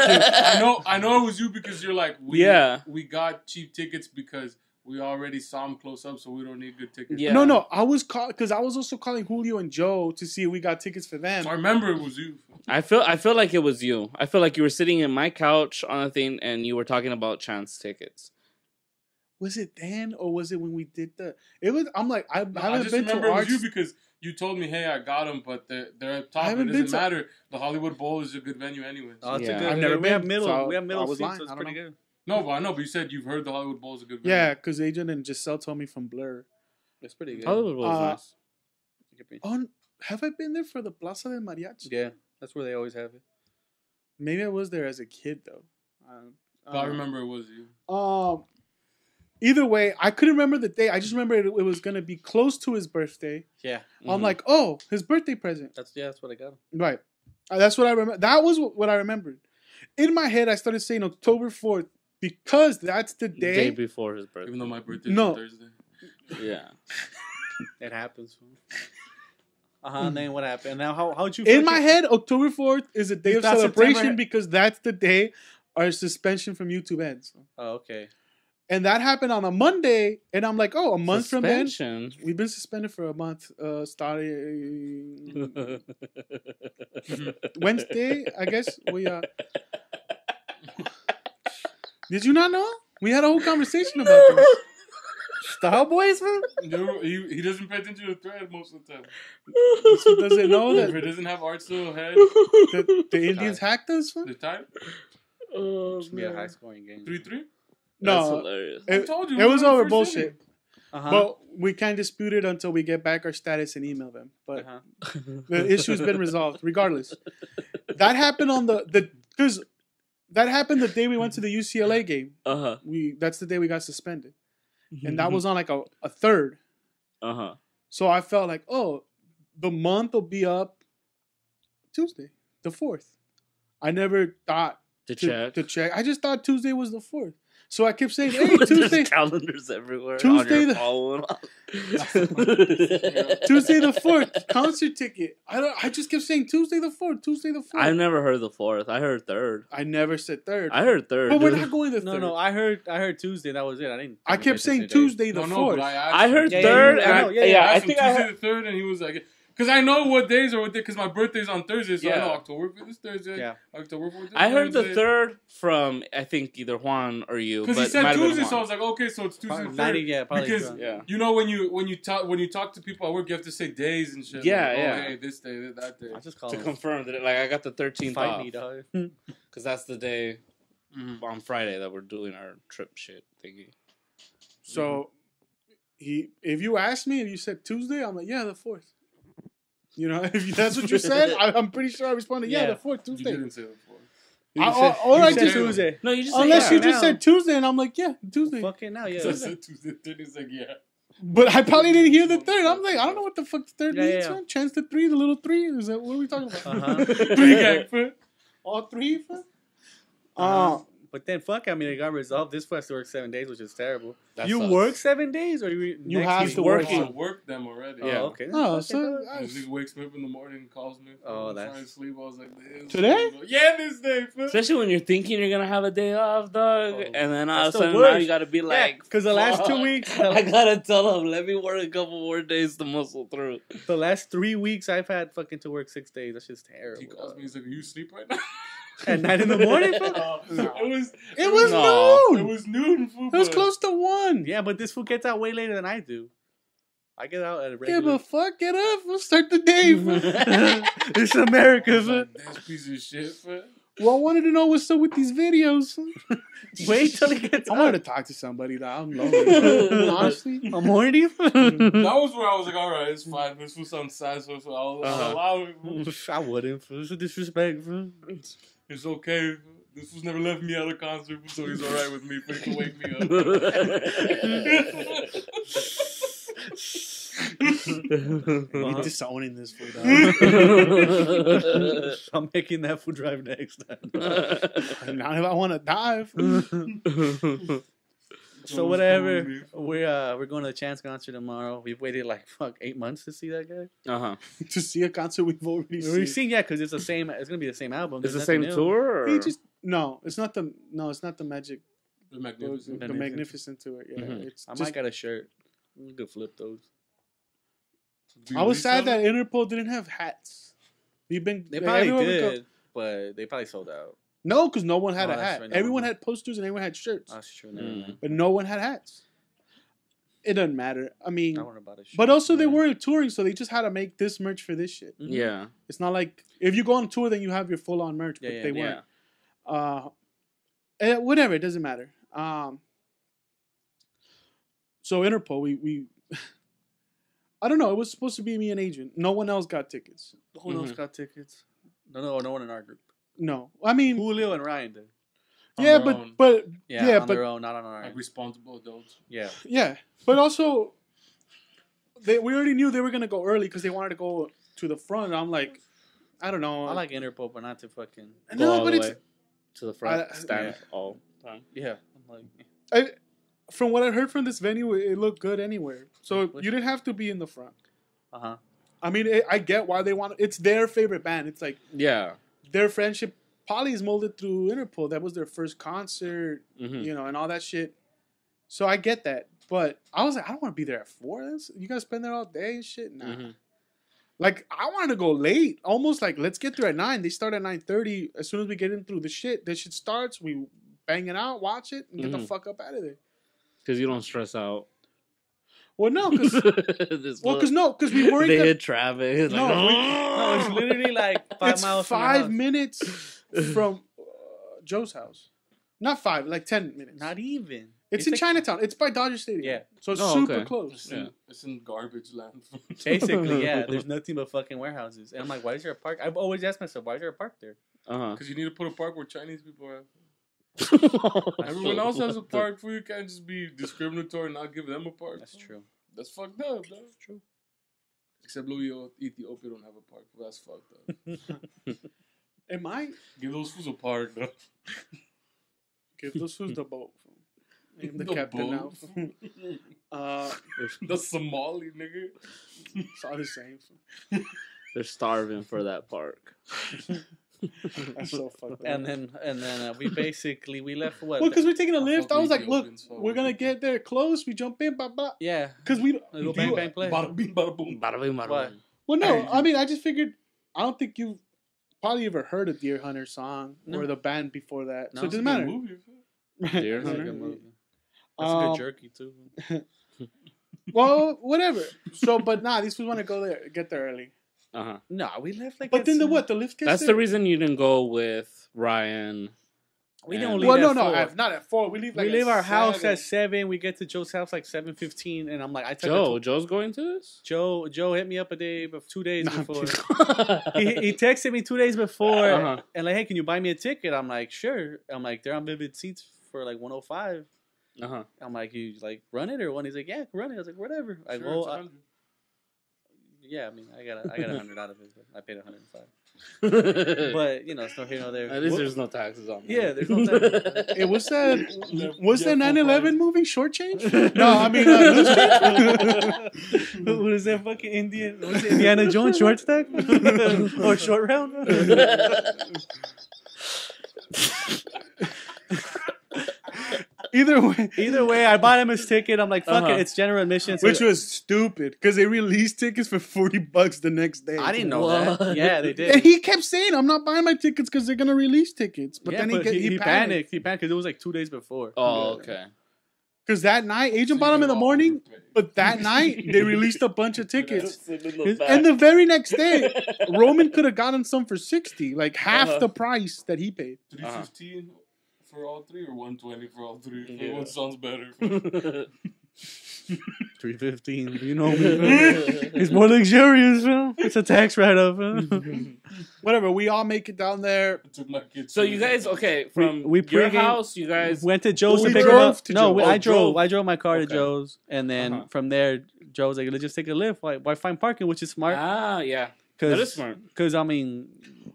I know it was you because you're like, we got cheap tickets because we already saw him close up, so we don't need good tickets. Yeah. No, I was because I was also calling Julio and Joe to see if we got tickets for them. I remember it was you. I feel like it was you. I feel like you were sitting in my couch on a thing and you were talking about chance tickets. Was it then or was it when we did the? It was. I'm like I haven't I just been remember to it was Arts. you because you told me, "Hey, I got them," but they're up top. I It haven't doesn't been to- matter. The Hollywood Bowl is a good venue anyway. Oh, it's Yeah. a good. I've never we have been, middle. so we have I middle was seats, lying. so it's I don't pretty know. good. No, but I know. But you said you've heard the Hollywood Bowl is a good venue. Yeah, because Adrian and Giselle told me from Blur. It's pretty good. Hollywood was nice. Have I been there for the Plaza del Mariachi? Yeah, that's where they always have it. Maybe I was there as a kid though. But I remember it was you. Either way, I couldn't remember the day. I just remember it was gonna be close to his birthday. Yeah, I'm like, oh, his birthday present. that's what I got. Right. That's what I remember. That was what I remembered. In my head, I started saying October 4th because that's the Day day. before his birthday. Even though my birthday is No. on Thursday. Yeah. It happens. And then what happened? And now how'd you? In my head, October 4th is a day of That's celebration September. because that's the day our suspension from YouTube ends. Oh, okay. And that happened on a Monday, and I'm like, oh, a month from then. Suspension. We've been suspended for a month, starting Wednesday, I guess. Did you not know? We had a whole conversation about this. Cowboys, man. He doesn't pay attention to the thread most of the time. So does it know If that it doesn't have art still ahead, the Indians hacked us? the time Oh, Should be a high scoring game. 3-3. That's No, hilarious. I told you, it was we were over first bullshit. inning. But we can't dispute it until we get back our status and email them. But the issue's been resolved, regardless. That happened on because that happened the day we went to the UCLA game. That's the day we got suspended, and that was on like a third. So I felt like, oh, the month will be up Tuesday, the 4th. I never thought To check. I just thought Tuesday was the 4th. So I kept saying, hey, Tuesday. There's calendars everywhere. Tuesday on your the- phone. Tuesday the 4th, concert ticket. I just kept saying Tuesday the 4th, Tuesday the 4th. I've never heard the 4th. I heard 3rd. I never said 3rd. I heard 3rd. But we're not going to 3rd. No, I heard Tuesday. That was it. I didn't. I kept saying Tuesday the 4th. But I heard Yeah, 3rd. yeah, and yeah, I I think I Tuesday heard. the 3rd, and he was like, because I know what days are what day, because my birthday's on Thursday, so I Yeah. know October 5th is Thursday. Yeah. October 4th is I heard the Thursday. 3rd from I think either Juan or you. Because he but it said might have been Tuesday, so I Juan. was like, okay, so it's Tuesday the 3rd. Probably. Because Yeah. you know when you talk to people at work, you have to say days and shit. Yeah, like, yeah. Oh, hey, this day, that day. I just call To him. confirm that, like, I got the 13th Fight off. me, dog. Because that's the day on Friday that we're doing our trip shit thingy. So, if you asked me, if you said Tuesday, I'm like, yeah, the 4th. You know, if that's what you said, I'm pretty sure I responded, yeah, Yeah. the 4th, You Tuesday. didn't say it before. I said just Tuesday. No, you just Unless say you yeah. just said Tuesday, and I'm like, yeah, Tuesday. Fucking now, yeah. So I said Tuesday the 3rd, he's like, yeah. But I probably didn't hear the 3rd. I'm like, I don't know what the fuck the 3rd Yeah, means. yeah. Man. Chance the 3, the little 3. Is that what are we talking about? 3 gang, foot. All 3. But then, fuck, I mean, it got resolved. This has to work 7 days, which is terrible. That you sucks. work 7 days, or you have week? to working. I worked them already. Oh, Yeah. okay. Oh, Fuck so it, dog. He just wakes me up in the morning and calls me. Oh, I'm that's- trying to sleep. I was like, this. Today? Yeah, this day, foot. Especially when you're thinking you're gonna have a day off, dog, Oh, and then all of a that's the sudden now worst. you gotta be like, because the last 2 "Fuck, weeks, I gotta tell them, let me work a couple more days to muscle through. the last 3 weeks, I've had fucking to work 6 days. That's just terrible. He calls me. He's like, "Are you asleep right now?" At 9 in the morning. Fuck? it was No. noon. It was noon. Food, It was but- close to 1. Yeah, but this fool gets out way later than I do. I get out at a Give regular. a fuck. Get up. We'll start the day. It's America. I was Man. like, this piece of shit. Foot. Well, I wanted to know what's up with these videos. Wait till he gets I out. wanted to talk to somebody that I'm lonely. Honestly. I'm horny. That was where I was like, all right, it's fine. This was on sad, so I'll allow it. I wouldn't. It's a disrespect. It's okay. This was never left me out of concert, so he's all right with me. But he can wake me up. I'm disowning this for that. I'm making that food drive next time. Not if I want to dive. So whatever, we're going to the Chance concert tomorrow. We've waited like 8 months to see that guy. To see a concert we've already seen. We've seen, yeah, because it's the same. It's gonna be the same album. It's the There's same nothing new. tour? Or? No, it's not the Magic The Magnificent to it. Yeah, I might got a shirt. We could flip those. I was sad that Interpol didn't have hats. They probably did, but they probably sold out. No, because no one had a hat. Right, everyone had posters and everyone had shirts. That's true. But no one had hats. It doesn't matter. I mean, about a shirt, but also they weren't touring, so they just had to make this merch for this shit. Yeah. It's not like if you go on tour, then you have your full on merch, but they weren't. Whatever, it doesn't matter. So Interpol, we I don't know. It was supposed to be me and Adrian. No one else got tickets. No one else got tickets. No one in our group. No, I mean Julio and Ryan did. But on their own, not on our like responsible adults. Yeah, but also we already knew they were gonna go early because they wanted to go to the front. And I'm like, I don't know. I like Interpol, but not to fucking go all the way to the front stand all the time. Yeah, I'm like. From what I heard from this venue, it looked good anywhere. So you didn't have to be in the front. I mean, I get why they want. It's their favorite band. It's like their friendship probably is molded through Interpol. That was their first concert, and all that shit. So I get that, but I was like, I don't want to be there at 4. You guys spend there all day and shit. Nah. Like I wanted to go late, almost like let's get there at 9. They start at 9:30. As soon as we get in through the shit starts. We bang it out, watch it, and get the fuck up out of there. Because you don't stress out. Well, no, because we weren't. They hit traffic. It's no, it's literally like 5 miles. 5 minutes from Joe's house. Not 5, like 10 minutes. Not even. It's in like, Chinatown. It's by Dodger Stadium. Yeah, so it's super close. It's in garbage land. Basically, yeah. There's nothing but fucking warehouses, and I'm like, why is there a park? I've always asked myself, why is there a park there? Because you need to put a park where Chinese people are. Everyone else has a park for you. Can't just be discriminatory and not give them a park. That's true. That's fucked up. That's true. Except Ethiopia don't have a park. That's fucked up. It might give those fools a park though. Give those fools the boat. Name the captain now. The Somali nigga. It's all the same. They're starving for that park. That's so fucked up. And then we left what? Well, because we're taking a lift. I was like, look, we're gonna get there close. We jump in, blah blah. Yeah. Because we go bang bang play. Bada bing, bada boom. Bada bing, bada boom. Well, no, I mean, I just figured. I don't think you've probably ever heard a Deer Hunter song or the band before that, so it doesn't matter. Deer Hunter. That's a good jerky too. Well, whatever. So, but these fools want to go there, get there early. No, we left like. But then the lift gets That's there? the reason you didn't go with Ryan. We don't leave. Well, not at 4. We leave our house at 7. We get to Joe's house like 7:15, and I'm like, Joe's going to this. Joe hit me up 2 days before. he texted me 2 days before, and like, hey, can you buy me a ticket? I'm like, sure. I'm like, they're on Vivid Seats for like 105. I'm like, you like run it or one? He's like, yeah, run it. I was like, whatever. I go. Yeah, I mean, I got 100 out of it, but I paid 105. But it's no here nor there. At least there's no taxes on that. Yeah, there's no taxes. It was that 9/11 movie Short Change? No, I mean Loose Change. What is that fucking Indian? What's it, Indiana Jones short stack or short round? Either way, I bought him his ticket. I'm like, fuck it, it's general admission. Which was stupid because they released tickets for $40 the next day. I didn't know that. Yeah, they did. And he kept saying, "I'm not buying my tickets because they're gonna release tickets." But then he panicked. He panicked because it was like 2 days before. Oh, okay. Because that night, Agent bought them in the morning, but that night they released a bunch of tickets. And the very next day, Roman could have gotten some for $60, like half the price that he paid. $315 for all 3 or $120 for all 3? Yeah. What sounds better? $315. You know me. It's more luxurious, man. It's a tax write-off. Whatever. We all make it down there. I took my kids. So you guys, from your house, you guys went to Joe's to pick them up. No, I drove. I drove my car to Joe's, and then from there, Joe's like, let's just take a lift. Why find parking? Which is smart. Yeah. That is smart. Because I mean,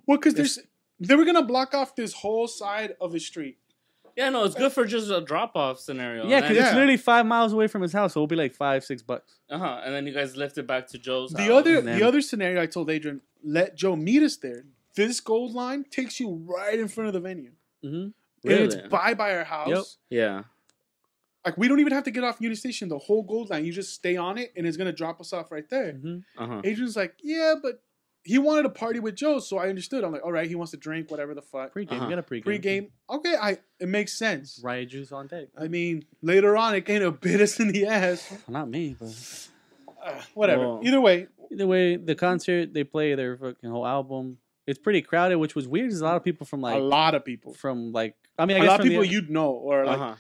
because they were gonna block off this whole side of the street. Yeah, no, it's good for just a drop-off scenario. Yeah, because it's literally 5 miles away from his house, so it'll be like $5-6. And then you guys lift it back to Joe's house. The other scenario, I told Adrian, let Joe meet us there. This gold line takes you right in front of the venue. Really? And it's by our house. Yep. Yeah. Like, we don't even have to get off Union Station. The whole Gold Line, you just stay on it, and it's going to drop us off right there. Mm-hmm. Adrian's like, yeah, but he wanted to party with Joe, so I understood. I'm like, all right, he wants to drink, whatever the fuck. Pre-game. We got a pre-game. Pre-game. Okay, it makes sense. Riot juice on deck. I mean, later on, it kind of bit us in the ass. Not me, but... Whatever. Well, Either way, the concert, they play their fucking whole album. It's pretty crowded, which was weird. There's a lot of people from, like... a lot of people. From, like... I mean, I a guess lot of from people you'd know, or like...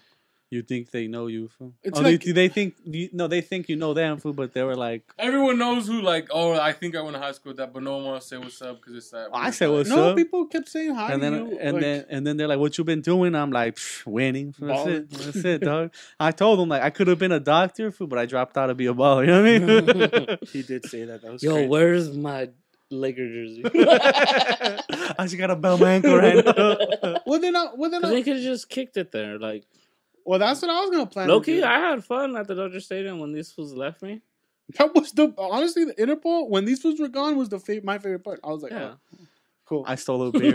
You think they know you, fool? It's oh, like, they think they think you know them, fool, but they were like, everyone knows who, like, oh, I think I went to high school with that, but no one wants to say what's up because it's that. I said what's no, up. people kept saying hi and then to you. and then they're like, what you been doing? I'm like, winning. That's it, dog. I told them like I could have been a doctor, fool, but I dropped out to be a baller. You know what I mean? He did say that. That was Yo, crazy. where's my Laker jersey? I just got to bell my ankle right now. Well, then I. They could have just kicked it there, like. Well, that's what I was gonna plan. Low-key, I had fun at the Dodger Stadium when these fools left me. That was honestly the Interpol when these fools were gone was my favorite part. I was like, Yeah. oh, cool. I stole a beer.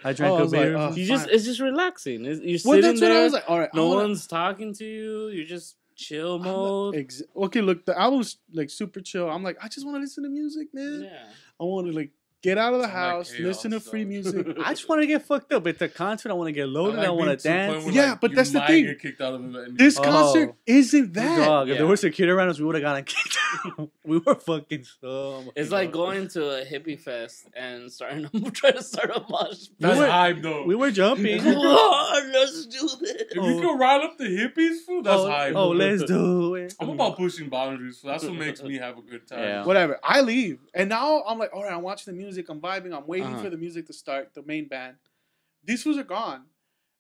I drank a beer. Like, It's just relaxing. You're well, sitting that's there. what I was like. All right, No one's talking to you. You're just chill mode. Okay, look, the album's like super chill. I'm like, I just want to listen to music, man. Yeah. I want to like get out of the It's like house, chaos, listen to free though. music. I just want to get fucked up. At the concert, I want to get loaded. I want to dance. Yeah, but that's the thing. Get kicked out of the This concert isn't that. Dog, if Yeah. there was security around us, we would have gotten kicked out. We were fucking so. It's like going to a hippie fest and trying to start a mosh. That's We were- hype, though. We were jumping. Come on, let's do this. If you can rile up the hippies, fool, that's hype. Oh, let's do it. I'm about pushing boundaries, so that's what makes me have a good time. Yeah. Whatever. I leave. And now I'm like, all right, I'm watching the music. I'm vibing. I'm waiting Uh-huh. for the music to start, the main band. These fools are gone.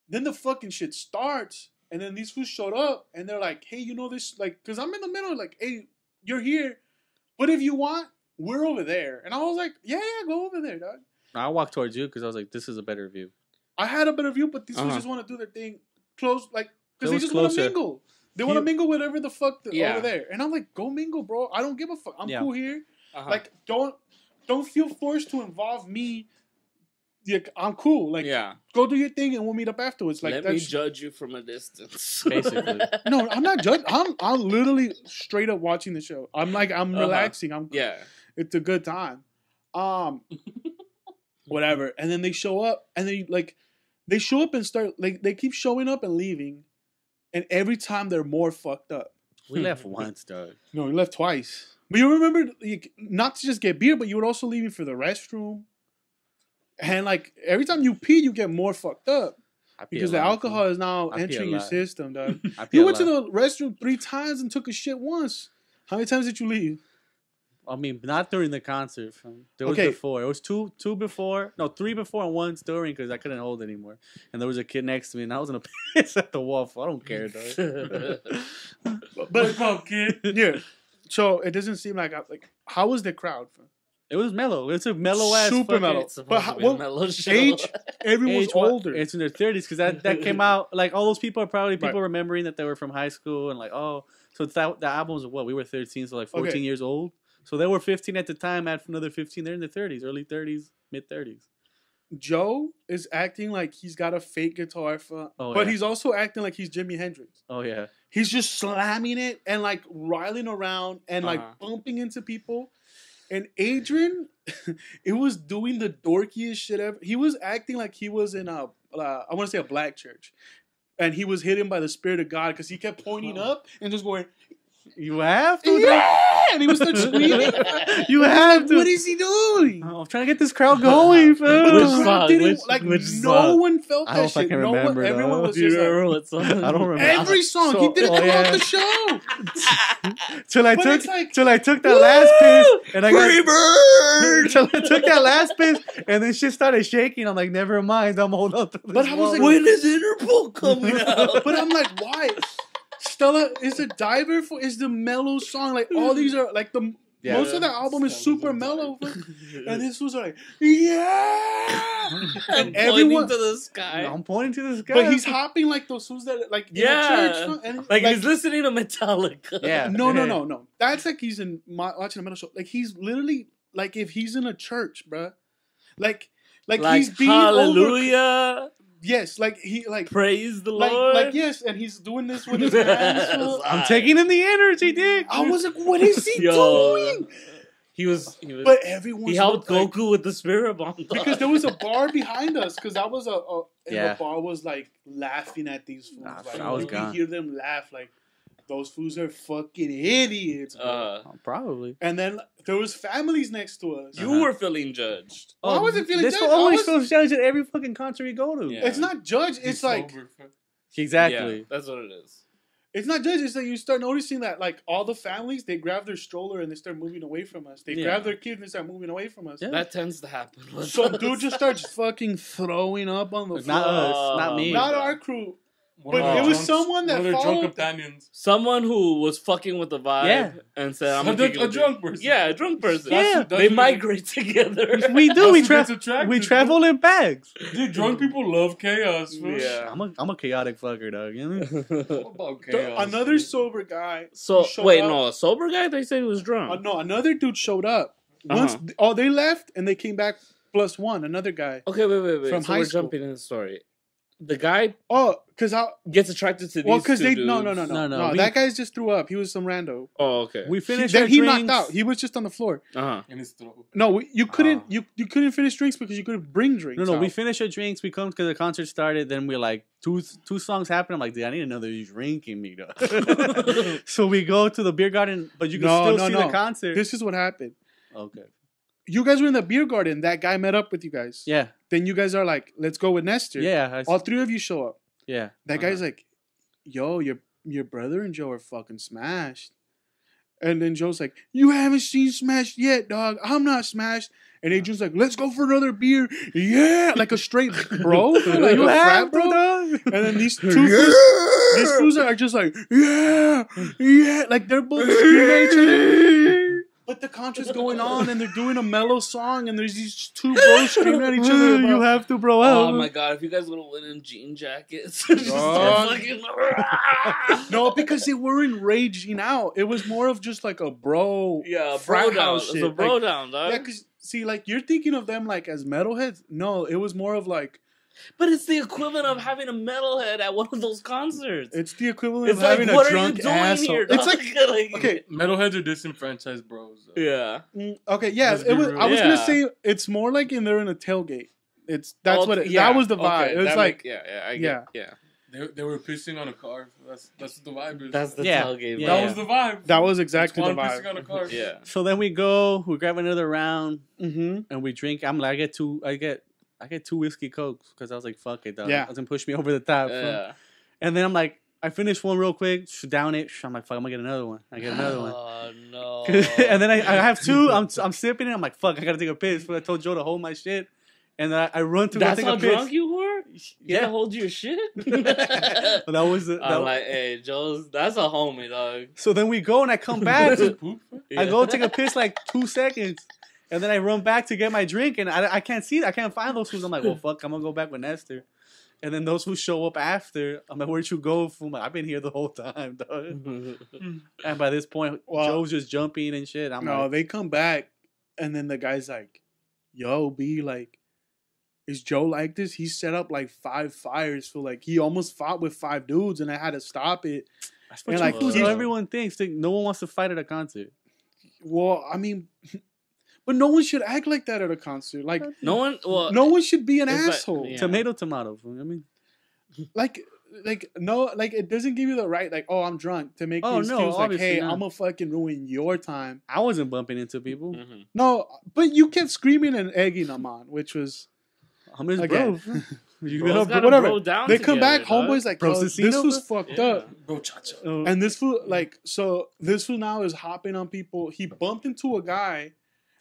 Then the fucking shit starts. And then these fools showed up. And they're like, hey, you know this? Like, because I'm in the middle. Like, hey, you're here. But if you want, we're over there. And I was like, yeah, go over there, dog. I walked towards you because I was like, this is a better view. I had a better view, but these fools Uh-huh. just want to do their thing close. Like, It because they was just want to closer. mingle. They want to mingle with whatever the fuck Yeah. over there. And I'm like, go mingle, bro. I don't give a fuck. I'm Yeah. cool here. Uh-huh. Like, don't feel forced to involve me. Yeah, I'm cool. Like, yeah. go do your thing and we'll meet up afterwards. Like, Let me that's judge you from a distance. Basically. no, I'm not judging. I'm literally straight up watching the show. I'm like, I'm relaxing. Yeah. It's a good time. Whatever. And then they show up, and they show up and start like they keep showing up and leaving, and every time they're more fucked up. We left once, dog. No, we left twice. But you remember, not to just get beer, but you would also leaving for the restroom. And like every time you pee, you get more fucked up because the alcohol is now entering your system, dog. You went to the restroom 3 times and took a shit once. How many times did you leave? I mean, not during the concert. There was Okay. before. It was two before. No, 3 before and 1 during because I couldn't hold anymore. And there was a kid next to me, and I was gonna piss at the wall. I don't care, dog. What's up, kid? Yeah. So it doesn't seem like how was the crowd? It was mellow. It's a mellow ass. Super fucking- mellow. It's supposed But to be a mellow show. age? Everyone's Age, what? older. It's in their 30s because that came out. Like all those people are probably people Right. remembering that they were from high school and like so the album was what we were 13, so like 14 Okay. years old. So they were 15 at the time. Add another 15. They're in their 30s, early 30s, mid 30s. Joe is acting like he's got a fake guitar, Oh, but yeah. he's also acting like he's Jimi Hendrix. Oh yeah. He's just slamming it and like riling around and like bumping into people. And Adrian, it was doing the dorkiest shit ever. He was acting like he was in I want to say a black church. And he was hidden by the Spirit of God because he kept pointing up and just going, You have to. yeah! And he was start screaming. You have to. What is he doing? Oh, I'm trying to get this crowd going, But the fam. crowd didn't, like, which no song? one felt I don't that shit. fucking No one, remember, everyone though. was Do you just like, remember what song? I don't remember. every song. So- he did it oh, throughout yeah. the show. Till I But took it's like- till I took that last piss and I got Freebird! till I took that last piss and then shit started shaking. I'm like, never mind. I'm holding up to this But I was wall. like, When is Interpol coming out? But I'm like, why? Stella is a diver for is the mellow song. Like all these are like the most of the album is super mellow. And this was like, yeah. I'm And pointing everyone, to the sky. I'm pointing to this guy. but he's hopping like those fools that like in a church. And, like he's listening to Metallica. Yeah. No. That's like he's watching a metal show. Like he's literally like if he's in a church, bruh. Like he's being hallelujah. Yes, like he like praise the Lord. Like yes, and he's doing this with his hands. So I'm taking in the energy, Dick. I was like, what is he doing? He was. But everyone. He helped Goku with the spirit bomb. Because there was a bar behind us. Because that was the bar was like laughing at these fools. Like, I was you gone. could hear them laugh. Like those fools are fucking idiots. Probably. And then there was families next to us. You were feeling judged. I wasn't feeling this judged. always feels judged at every fucking concert we go to. Yeah. It's not judged. It's like exactly. Yeah, that's what it is. it's not judged. It's like you start noticing that like all the families they grab their stroller and they start moving away from us. They grab their kids and start moving away from us. Yeah. That tends to happen. So dude just starts fucking throwing up on the floor. Not us, not me. Not our crew. But it was someone that drunk followed. companions. Someone who was fucking with the vibe and said, "I'm a drunk person." Yeah, a drunk person. Yeah. They migrate together. We do. We attractive, travel in bags. Dude, drunk people love chaos. Yeah. I'm a chaotic fucker, dog. You know what I mean? What about chaos? Another sober guy. So wait, up. no, a sober guy? They said he was drunk. No, another dude showed up. Once, they left and they came back plus one. Another guy. Okay, wait. From so high we're school. jumping in the story. The guy Because gets attracted to these because two they dudes. no. That guy's just threw up. He was some rando. Oh, okay. We finished. Then our he drinks. knocked out. He was just on the floor. In his throat. No, you couldn't. You couldn't finish drinks because you couldn't bring drinks. No. out. We finished our drinks. We come because the concert started. Then we're like two songs happen. I'm like, dude, I need another drink in me, dog. So we go to the beer garden, but you can still see the concert. This is what happened. Okay. You guys were in the beer garden. That guy met up with you guys. Yeah. Then you guys are like, let's go with Nestor. Yeah. All three of you show up. Yeah. That guy's like, yo, your brother and Joe are fucking smashed. And then Joe's like, you haven't seen Smashed yet, dog. I'm not smashed. And Adrian's like, let's go for another beer. Yeah. Like a straight bro. Like you a frat bro. dog. And then these fools are just like, yeah. Like they're both screaming at each other. But the concert's going on and they're doing a mellow song and there's these two bros screaming at each other. You have to, bro. Oh my god! If you guys would have went in jean jackets, no, because they weren't raging out. It was more of just like a bro, bro down. It's a bro down, dog. Yeah, because see, like you're thinking of them like as metalheads. No, it was more of like. But it's the equivalent of having a metalhead at one of those concerts. It's the equivalent of like, having a drunk asshole. Here, it's like okay, metalheads are disenfranchised bros. Though. Yeah. Okay. Yeah. It was. I was gonna say it's more like they're in a tailgate. That was the vibe. Okay, it was like They were pissing on a car. That's what the vibe is. That's the tailgate. That was the vibe. That was exactly the vibe. Pissing on a car. Yeah. So then we go. We grab another round, and we drink. I get two whiskey cokes because I was like, fuck it, dog. Yeah. Doesn't push me over the top. Yeah. And then I'm like, I finished one real quick, down it. I'm like, fuck, I'm gonna get another one. I get another one. Oh no. And then I have two. I'm sipping it. I'm like, fuck, I gotta take a piss. But I told Joe to hold my shit. And then I run to go take a piss. That's how drunk you were? You gotta hold your shit? That was I'm like, hey, Joe's, that's a homie, dog. So then we go and I come back. I go take a piss like 2 seconds. And then I run back to get my drink, and I can't see it. I can't find those fools. I'm like, well, fuck, I'm going to go back with Nestor. And then those who show up after, I'm like, where'd you go? I'm like, I've been here the whole time, dog. And by this point, Joe's just jumping and shit. They come back, and then the guy's like, yo, B, like, is Joe like this? He set up like 5 fires. So, like, he almost fought with 5 dudes, and I had to stop it. And like, everyone thinks no one wants to fight at a concert. Well, I mean... But no one should act like that at a concert. Like no one should be an asshole. Like, tomato. I mean, like it doesn't give you the right. Like, oh, I'm drunk to make the excuse. Like, hey, I'm gonna fucking ruin your time. I wasn't bumping into people. Mm-hmm. No, but you kept screaming and egging them on, which was. I'm his bro. Whatever. They come back, homeboys like, bro, this was fucked up. Bro, cha-cha. And this fool, this fool now is hopping on people. He bumped into a guy.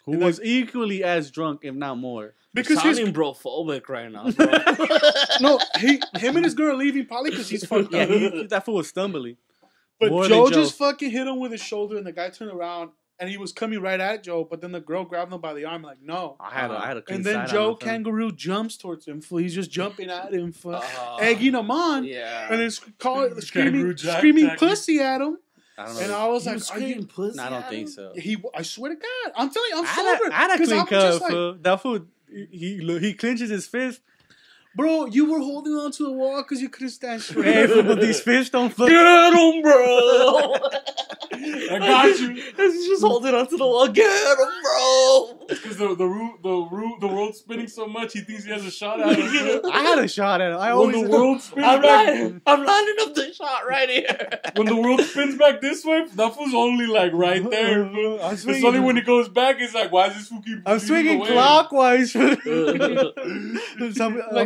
Who was equally as drunk, if not more. Because he's sounding brophobic right now, bro. No, him and his girl are leaving probably because he's fucked up. That fool was stumbling. But Joe just fucking hit him with his shoulder, and the guy turned around, and he was coming right at Joe. But then the girl grabbed him by the arm, like, no. I had a and then Joe Kangaroo jumps towards him. He's just jumping at him, egging him on. Yeah. And then screaming pussy at him. I was like, "Are you pussy?" I don't think so. I swear to God, I'm telling you, I'm sober. I had a clean cut, fool. That fool, he clenches his fist. Bro, you were holding on to the wall because you couldn't stand straight. Hey, but these fish don't fuck. Get him, bro. I got you. He's just holding onto the wall. Get him, bro. Because the world's spinning so much, he thinks he has a shot at him. I had a shot at him. When the world spins back, I'm lining up the shot right here. when the world spins back this way, that fool's only like right there. It's only when he goes back, it's like, why is this fool keep? I'm swinging clockwise. I'm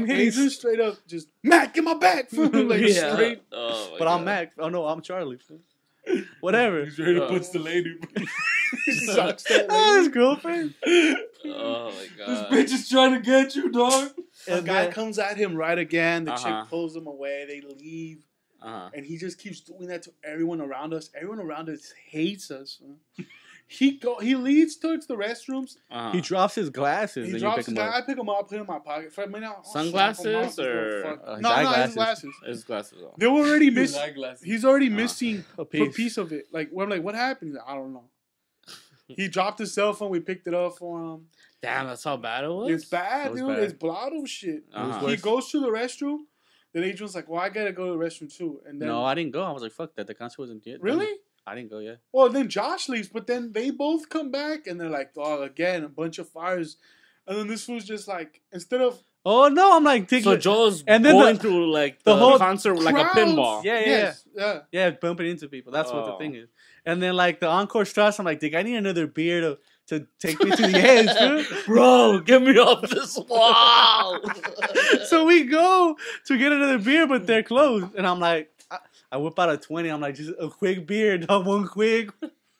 hitting you straight up. Just Mac, get my back. Like straight. Oh, but I'm Mac. Oh no, I'm Charlie. Whatever. He's ready to punch the lady. Sucks that His girlfriend. Oh my god. This bitch is trying to get you, dog. The guy comes at him right again. The Uh-huh. chick pulls him away. They leave. And he just keeps doing that to everyone around us. Everyone around us hates us. He leads towards the restrooms. He drops his glasses. He drops his glasses. I pick him up, put him in my pocket. For a minute, Sunglasses or no, his glasses. His glasses. They were already missing. Eyeglasses. He's already missing a a piece. piece of it. Like, I'm like, what happened? He's like, I don't know. He dropped his cell phone. We picked it up for him. Damn, that's how bad it was. It's bad, dude. bad. It's blotto shit. Uh-huh. He goes to the restroom. Then Adrian's like, well, I gotta go to the restroom too. And then, No, I didn't go. I was like, fuck that. The concert wasn't yet. Really? I didn't go yet. Well, then Josh leaves, but then they both come back and they're like, oh, again, a bunch of fires. And then this fool's just like, instead of. Oh no, I'm like taking. So Joel's and then going through like the whole concert like a pinball. Yeah, bumping into people. That's what the thing is. And then like the encore starts. I'm like, Dick, I need another beer to take me to the edge, dude. Bro, get me off this wall. So we go to get another beer, but they're closed. And I'm like, I whip out a 20. I'm like, just a quick beer, dog, one quick.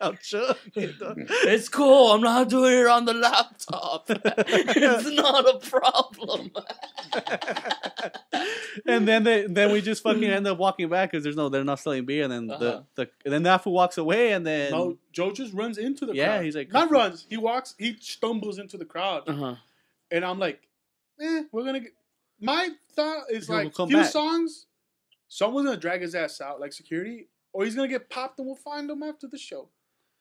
I'll chug it, dog. It's cool. I'm not doing it on the laptop. It's not a problem. And then we just fucking end up walking back because they're not selling beer. And then and then that fool walks away. And then No, Joe just runs into the crowd. Yeah, he's like, not runs. He walks. He stumbles into the crowd. And I'm like, we're gonna get. My thought is He'll like, come few back. songs, someone's gonna drag his ass out, like security, or he's gonna get popped, and we'll find him after the show.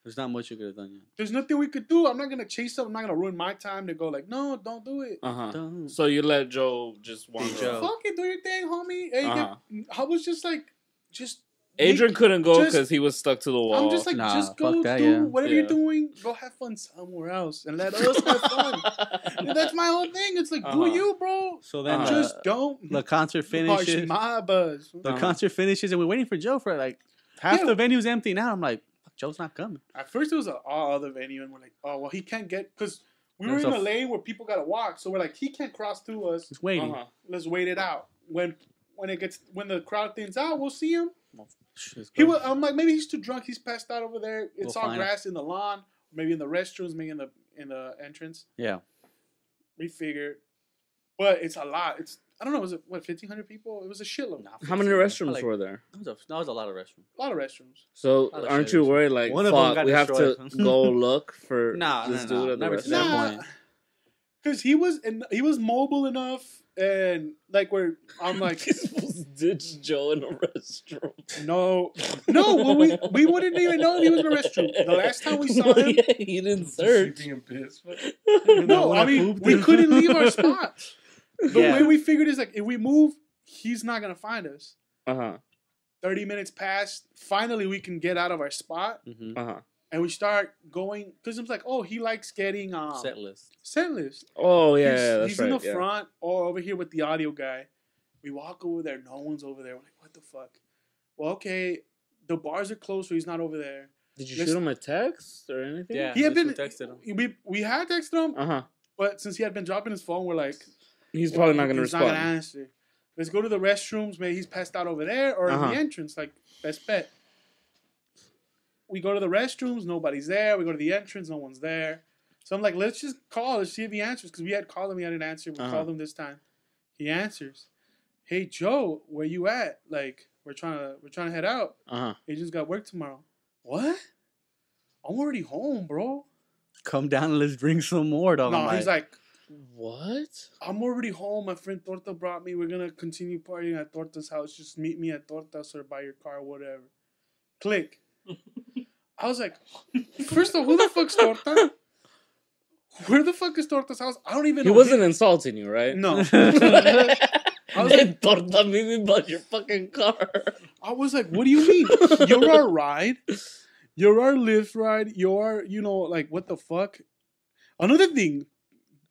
There's not much you could have done yet. There's nothing we could do. I'm not gonna chase him. I'm not gonna ruin my time to go like, no, don't do it. Don't. So you let Joe just wander. Fuck it, do your thing, homie. Hey, I was just like, Adrian couldn't go because he was stuck to the wall. I'm just like, just go do whatever you're doing. Go have fun somewhere else and let us have fun. That's my whole thing. It's like, do you, bro? So then just don't. The concert finishes. My buzz. The concert finishes, and we're waiting for Joe for like half the venue's empty now. I'm like, fuck, Joe's not coming. At first, it was all other venue, and we're like, oh well, he can't get because we were in a lane where people gotta walk, so we're like, he can't cross through us. He's waiting. Let's wait it out. When the crowd thins out, we'll see him. I'm like, maybe he's too drunk. He's passed out over there. It's all grass in the lawn, maybe in the restrooms, maybe in the entrance. Yeah, we figured, but it's a lot. I don't know. Was it 1,500 people? It was a shitload. How many restrooms were there? That was a lot of restrooms. A lot of restrooms. So aren't you worried? Like, fuck, we have to go look for this dude at the restaurant? Because he was mobile enough. And like I'm like, he's supposed to ditch Joe in a restroom. No. Well, we wouldn't even know if he was in a restroom. The last time we saw him, he didn't search. No, I mean we couldn't leave our spot. The way we figured is like, if we move, he's not gonna find us. 30 minutes passed. Finally, we can get out of our spot. And we start going, because it's like, oh, he likes getting set list. Oh, yeah, he's in the front or over here with the audio guy. We walk over there. No one's over there. We're like, what the fuck? Well, okay, the bars are closed, so he's not over there. Did you shoot him a text or anything? Yeah, he had been texted him. We had texted him, but since he had been dropping his phone, we're like, he's probably not going to respond. He's not going to answer. Let's go to the restrooms. Maybe he's passed out over there or in the entrance. Like, best bet. We go to the restrooms, nobody's there. We go to the entrance, no one's there. So I'm like, let's just call. Let's see if he answers. Because we had called him, he didn't answer. We called him this time. He answers. Hey, Joe, where you at? Like, we're trying to head out. Agent's got work tomorrow. What? I'm already home, bro. Come down and let's drink some more, dog. No, he's like, what? I'm already home. My friend Torta brought me. We're going to continue partying at Torta's house. Just meet me at Torta's or by your car, whatever. Click. I was like, first of all, who the fuck's Torta? Where the fuck is Torta's house? I don't even know. He wasn't insulting you, right? No. I was like, torta mimi about your fucking car. I was like, what do you mean? You're our ride. You're our Lyft ride. You're, like, what the fuck? Another thing,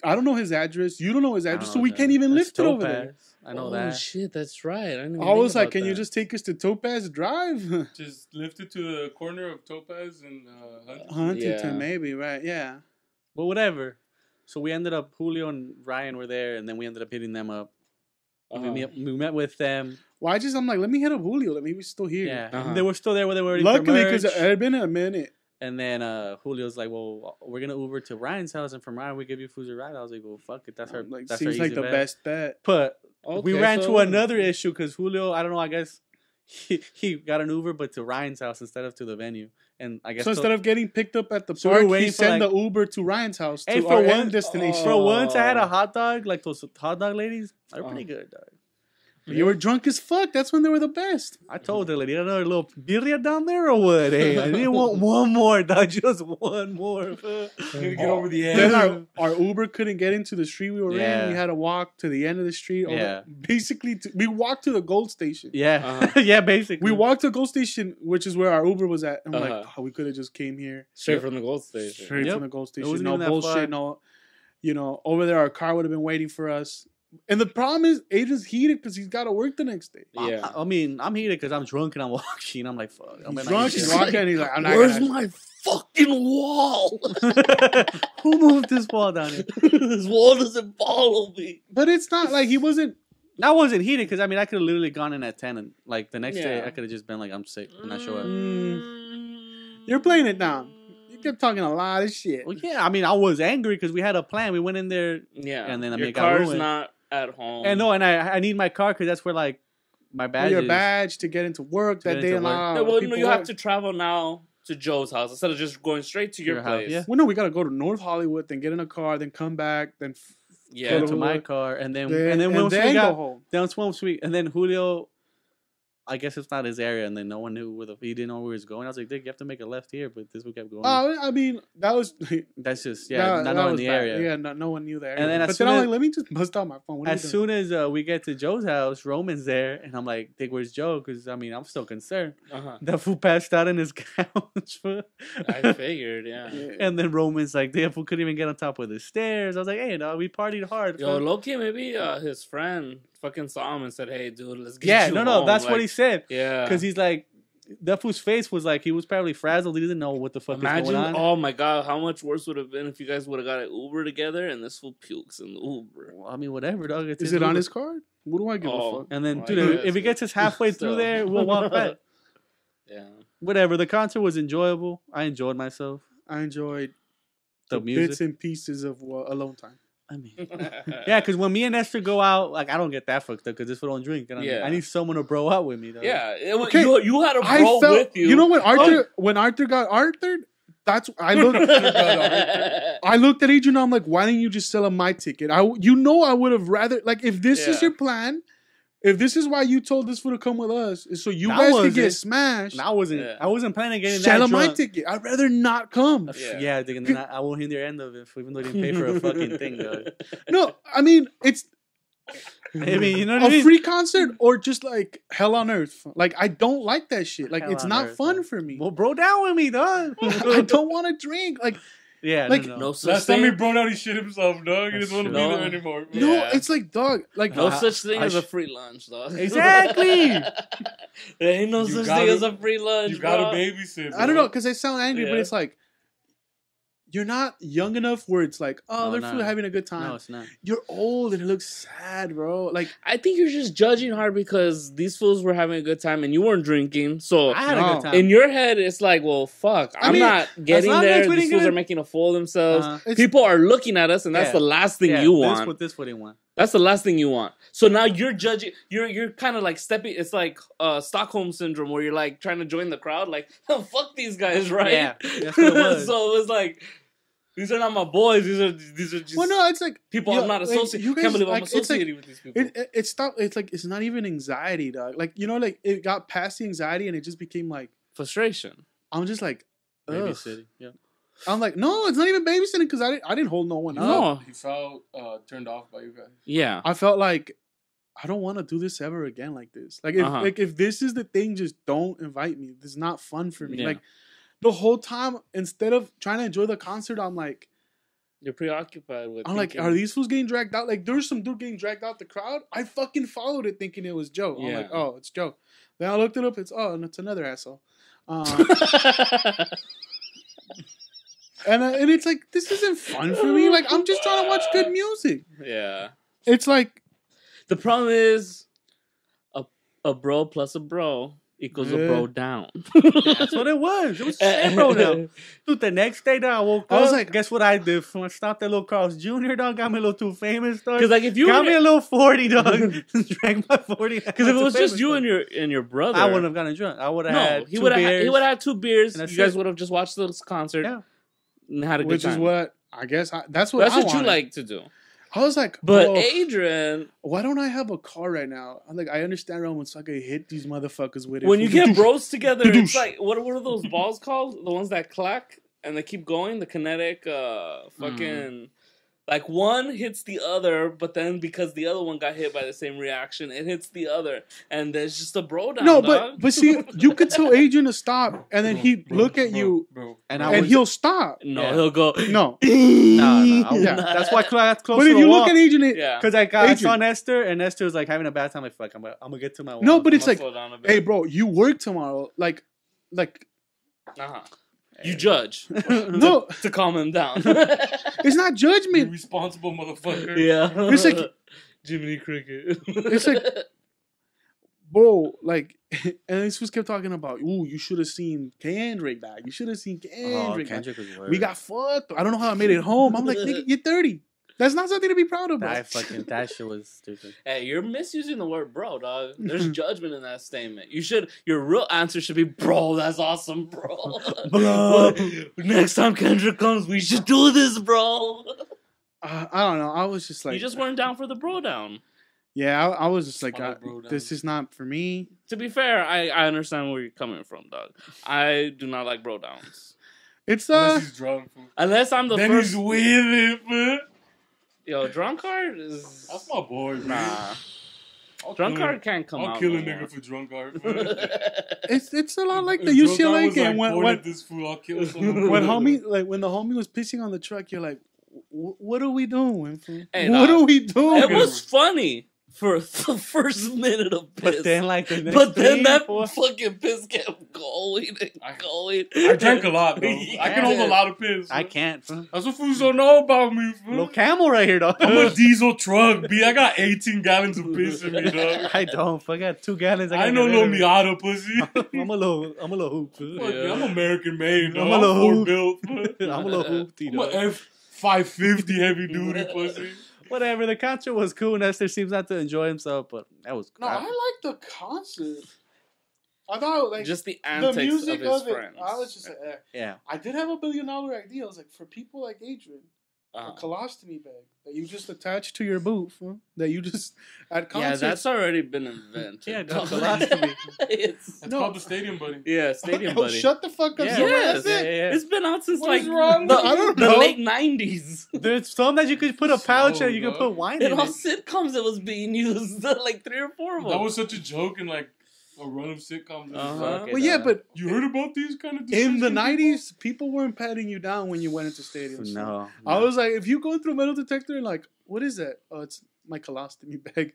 I don't know his address. You don't know his address, so we can't even lift it over there. I know that. Oh shit, that's right. I was like, can you just take us to Topaz Drive? Just lift it to the corner of Topaz and Huntington, maybe, right? Yeah. Well, whatever. So we ended up, Julio and Ryan were there, and then we ended up hitting them up. We met with them. Well, I'm like, let me hit up Julio. Maybe he's still here. Yeah. They were still there when they were already. Luckily, because it had been a minute. And then Julio's like, well, we're going to Uber to Ryan's house, and from Ryan, we give you food to ride. I was like, well, fuck it. That's our that's seems our like the best bet. But we ran to another issue because Julio, I don't know, I guess he got an Uber, but to Ryan's house instead of to the venue. And I guess so instead of getting picked up at the park, he sent the Uber to Ryan's house to our end destination. For once, I had a hot dog, like those hot dog ladies. They're pretty good, dog. You were drunk as fuck. That's when they were the best. I told the lady, another little birria down there or what? Hey, I didn't want one more, dog. Just one more. Gonna get over the edge. Then our Uber couldn't get into the street we were in. We had to walk to the end of the street. Basically, we walked to the Gold Station. Yeah. Yeah, basically. We walked to the Gold Station, which is where our Uber was at. I'm like, we could have just came here. Straight from the Gold Station. Straight from the Gold Station. No bullshit. No, over there, our car would have been waiting for us. And the problem is, Adrian's heated because he's got to work the next day. Yeah, I mean, I'm heated because I'm drunk and I'm walking. I'm like, fuck. He's drunk, he's walking, and he's like, I'm not Where's my fucking wall? Who moved this wall down here? This wall doesn't follow me. But it's not like he wasn't. I wasn't heated because, I mean, I could have literally gone in at 10 and, like, the next day, I could have just been like, I'm sick and not show up. You're playing it down. You kept talking a lot of shit. Well, yeah, I mean, I was angry because we had a plan. We went in there. Yeah. And then your car's not at home. And no, and I need my car because that's where, like, my badge your badge to get into work that day. You have to travel now to Joe's house instead of just going straight to your place. Yeah. Well, no, we got to go to North Hollywood, then get in a car, then come back, then go to my car, and then once we got home. And then Julio, I guess it's not his area, and then no one knew he didn't know where he was going. I was like, Dick, you have to make a left here, but this one kept going. I mean, that's just not knowing the area. Yeah, no one knew the area. And then I'm like, let me just bust out my phone. As soon as we get to Joe's house, Roman's there, and I'm like, Dick, where's Joe? Because I mean, I'm still concerned. That fool passed out in his couch. I figured, yeah. And then Roman's like, the fool couldn't even get on top of the stairs. I was like, hey, no, we partied hard. Yo, low-key, maybe his friend fucking saw him and said, hey, dude, let's get you home. That's what he said. Yeah. Because he's like, that fool's face was like, he was probably frazzled. He didn't know what the fuck was going on. Oh my God, how much worse would it have been if you guys would have got an Uber together and this fool pukes in the Uber. Well, I mean, whatever, dog. Is it on his card? What do I give a fuck? And then, dude, if he gets us halfway through there, we'll walk back. Yeah. Whatever. The concert was enjoyable. I enjoyed myself. I enjoyed the music. Bits and pieces of alone time. I mean, yeah, because when me and Esther go out, like, I don't get that fucked up because this fool don't drink. And I need someone to bro out with me, though. Yeah. You had a bro with you. You know when Arthur got Arthur? I looked at Adrian and I'm like, why didn't you just sell him my ticket? I would have rather, like, if this is your plan, if this is why you told this fool to come with us, is so you guys could get smashed. I wasn't planning on getting sell that him my ticket. I'd rather not come. Yeah, then I won't hear the end of it, even though I didn't pay for a fucking thing, though. No, I mean, it's... I mean, you know what I mean? A free concert or just like hell on earth. Like, I don't like that shit. Like, it's not fun for me. Well, bro down with me, dog. I don't want to drink. Like, yeah, like no such last thing. time he brought out, he shit himself, dog. He doesn't want to be there anymore. No, it's like, dog. Like, no such thing as a free lunch, dog. Exactly. There ain't no such thing as a free lunch. You gotta babysit. Bro. I don't know, because I sound angry, but it's like, you're not young enough where it's like, they're having a good time. No, it's not. You're old and it looks sad, bro. Like, I think you're just judging hard because these fools were having a good time and you weren't drinking. So I had a good time. In your head, it's like, well, fuck. I'm not getting there. These fools are making a fool of themselves. People are looking at us, and that's the last thing you want. This what they want. That's the last thing you want. So now you're judging. You're kind of like stepping. It's like Stockholm syndrome, where you're like trying to join the crowd. Like, oh, fuck these guys, right? Yeah, that's what it was. So it was like, these are not my boys. These are just. Well, no, it's like people I'm not associating. Can't believe I'm associating with these people. It's like it's not even anxiety, dog. Like, like it got past the anxiety and it just became like frustration. I'm just like babysitting. Yeah. I'm like, no, it's not even babysitting because I didn't hold no one up. No, he felt turned off by you guys. Yeah, I felt like I don't want to do this ever again like this. Like if this is the thing, just don't invite me. This is not fun for me. Yeah. Like the whole time, instead of trying to enjoy the concert, I'm like, you're preoccupied with. I'm like, are these fools getting dragged out? Like there's some dude getting dragged out the crowd. I fucking followed it thinking it was Joe. I'm like, oh, it's Joe. Then I looked it up. It's another asshole. And it's like, this isn't fun for me. Like, I'm just trying to watch good music. Yeah. It's like... The problem is, a bro plus a bro equals a bro down. That's what it was. It was a bro down. Dude, the next day, dog, I woke up. I was like, guess what I did? I stopped at Lil Carl's Jr., dog. Got me a little too famous, dog. Because, like, if you... Got me a little 40, dog. Drank my 40. Because if it was just you and your brother... I wouldn't have gotten drunk. I would have had he would have had 2 beers. You guys would have just watched this concert. Yeah. And had a good Which time. is what I guess that's what you like to do. I was like, but Adrian, why don't I have a car right now? I'm like, I understand Roman, so I can hit these motherfuckers with it. When you get bros together, it's like what are those balls called? The ones that clack and they keep going. The kinetic, fucking. Like, one hits the other, but then because the other one got hit by the same reaction, it hits the other. And there's just a bro down, No, dog. but see, you could tell Adrian to stop, and then he'd look at you, and he'll stop. No, he'll go, no. No. That's why that's close But to if the you wall. look at Adrian... Because I saw Nestor, and Nestor was like having a bad time. Like, fuck, I'm gonna get to my wall. No, but it's like, hey, bro, you work tomorrow. Like... You judge. No. To calm him down. It's not judgment. You responsible motherfucker. Yeah. It's like... Jiminy Cricket. It's like... Bro, like... And this was kept talking about, ooh, you should have seen Kendrick back. You should have seen Kendrick. Kendrick was worse. We got fucked. I don't know how I made it home. I'm like, nigga, you're 30. That's not something to be proud of, bro. That shit was stupid. Hey, you're misusing the word bro, dog. There's judgment in that statement. Your real answer should be, bro, that's awesome, bro. Bro. Next time Kendrick comes, we should do this, bro. I don't know. I was just like... You just weren't down for the bro down. Yeah, I was just like, this is not for me. To be fair, I understand where you're coming from, dog. I do not like bro downs. It's, Unless he's drunk. Unless I'm the then first... Then he's with it, man. Yo, drunk card is... That's my boy, man. Nah. Drunk card can't come out. I'll kill a nigga for drunk card, man. It's a lot like the UCLA game. When this fool, I'll kill someone. When the homie was pissing on the truck, you're like, what are we doing? Hey, what are we doing? It was funny for the first minute of piss. But then, like, the next fucking piss kept going and going. I drank a lot, though. Yeah. I can hold a lot of piss. I can't. That's what fools don't know about me, fool. Little camel right here, dog. I'm a diesel truck, B. I got 18 gallons of piss in me, dog. I don't. I got 2 gallons. I know no Miata, pussy. I'm a little hoop. Yeah. I'm American made, dog. I'm a little hoop. Built. I'm a little hoopty, dog. I'm a F550 heavy duty, pussy. Whatever, the concert was cool. Nestor seems not to enjoy himself, but that was no. I liked the concert. I thought like just the antics the music of his it. friends. I was just like, yeah. I did have $1 billion idea. I was like, for people like Adrian, a colostomy bag that you just attach to your boot, that you just at concerts. Yeah, that's already been invented. Yeah, colostomy. It's called the Stadium Buddy. Yeah, Stadium Buddy. Shut the fuck up. Yeah. Yes. Yeah. It's been out since I don't know. The late 90s. There's some that you could put a pouch and you could put wine in all it. sitcoms it was being used, like 3 or 4 of them. That was such a joke in like a run of sitcoms. Okay, well, yeah, but you heard about these kind of in the 90s, people weren't patting you down when you went into stadiums. No. I was like, if you go through a metal detector and like, what is that? Oh, it's my colostomy bag.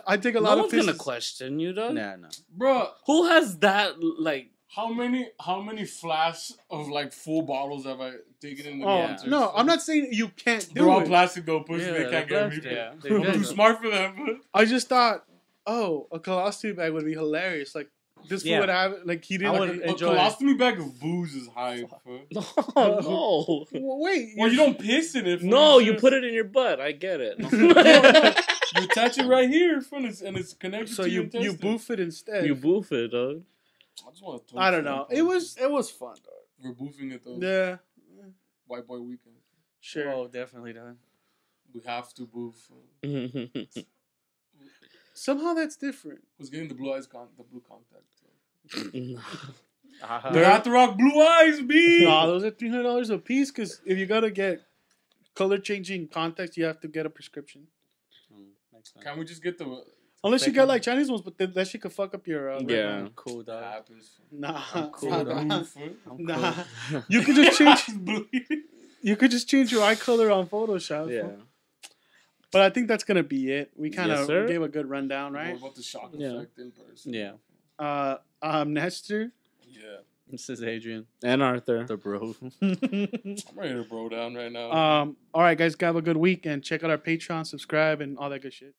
I take a lot of pisses. No one's gonna question you, though. Nah, no. Bro, who has that, like... How many flasks of like full bottles have I taken in the concerts? No, I'm not saying you can't do it. They're all plastic though, pussy. Yeah, they can't get me. Yeah, I'm too smart for them. I just thought, a colostomy bag would be hilarious. Like, this fool would have it. Like, he didn't enjoy it. A colostomy bag of booze is hype. No. Well, wait. Well, you don't piss in it. No, you put it in your butt. I get it. You attach it right here, and it's connected to your intestine. So you boof it instead. You boof it, dog. I don't know. It was fun, dog. We're boofing it, though. Yeah. White boy weekend. Sure. Oh, definitely, dog. We have to boof. Somehow that's different. Who's getting the blue contact? Uh-huh. They have to rock blue eyes, B. Nah, those are $300 a piece. Because if you gotta get color changing contacts, you have to get a prescription. Can we just get the? Unless you got like Chinese ones, but that shit could fuck up your. Yeah. Cool, dog. Nah, I'm cool, dog. Nah. You could just change. You could just change your eye color on Photoshop. Yeah. But I think that's gonna be it. We kind of Yes, gave a good rundown, right? What about the shock effect in person? Yeah. Nestor. Yeah. This is Adrian. And Arthur. The bro. I'm ready to bro down right now. All right, guys, have a good week and check out our Patreon, subscribe, and all that good shit.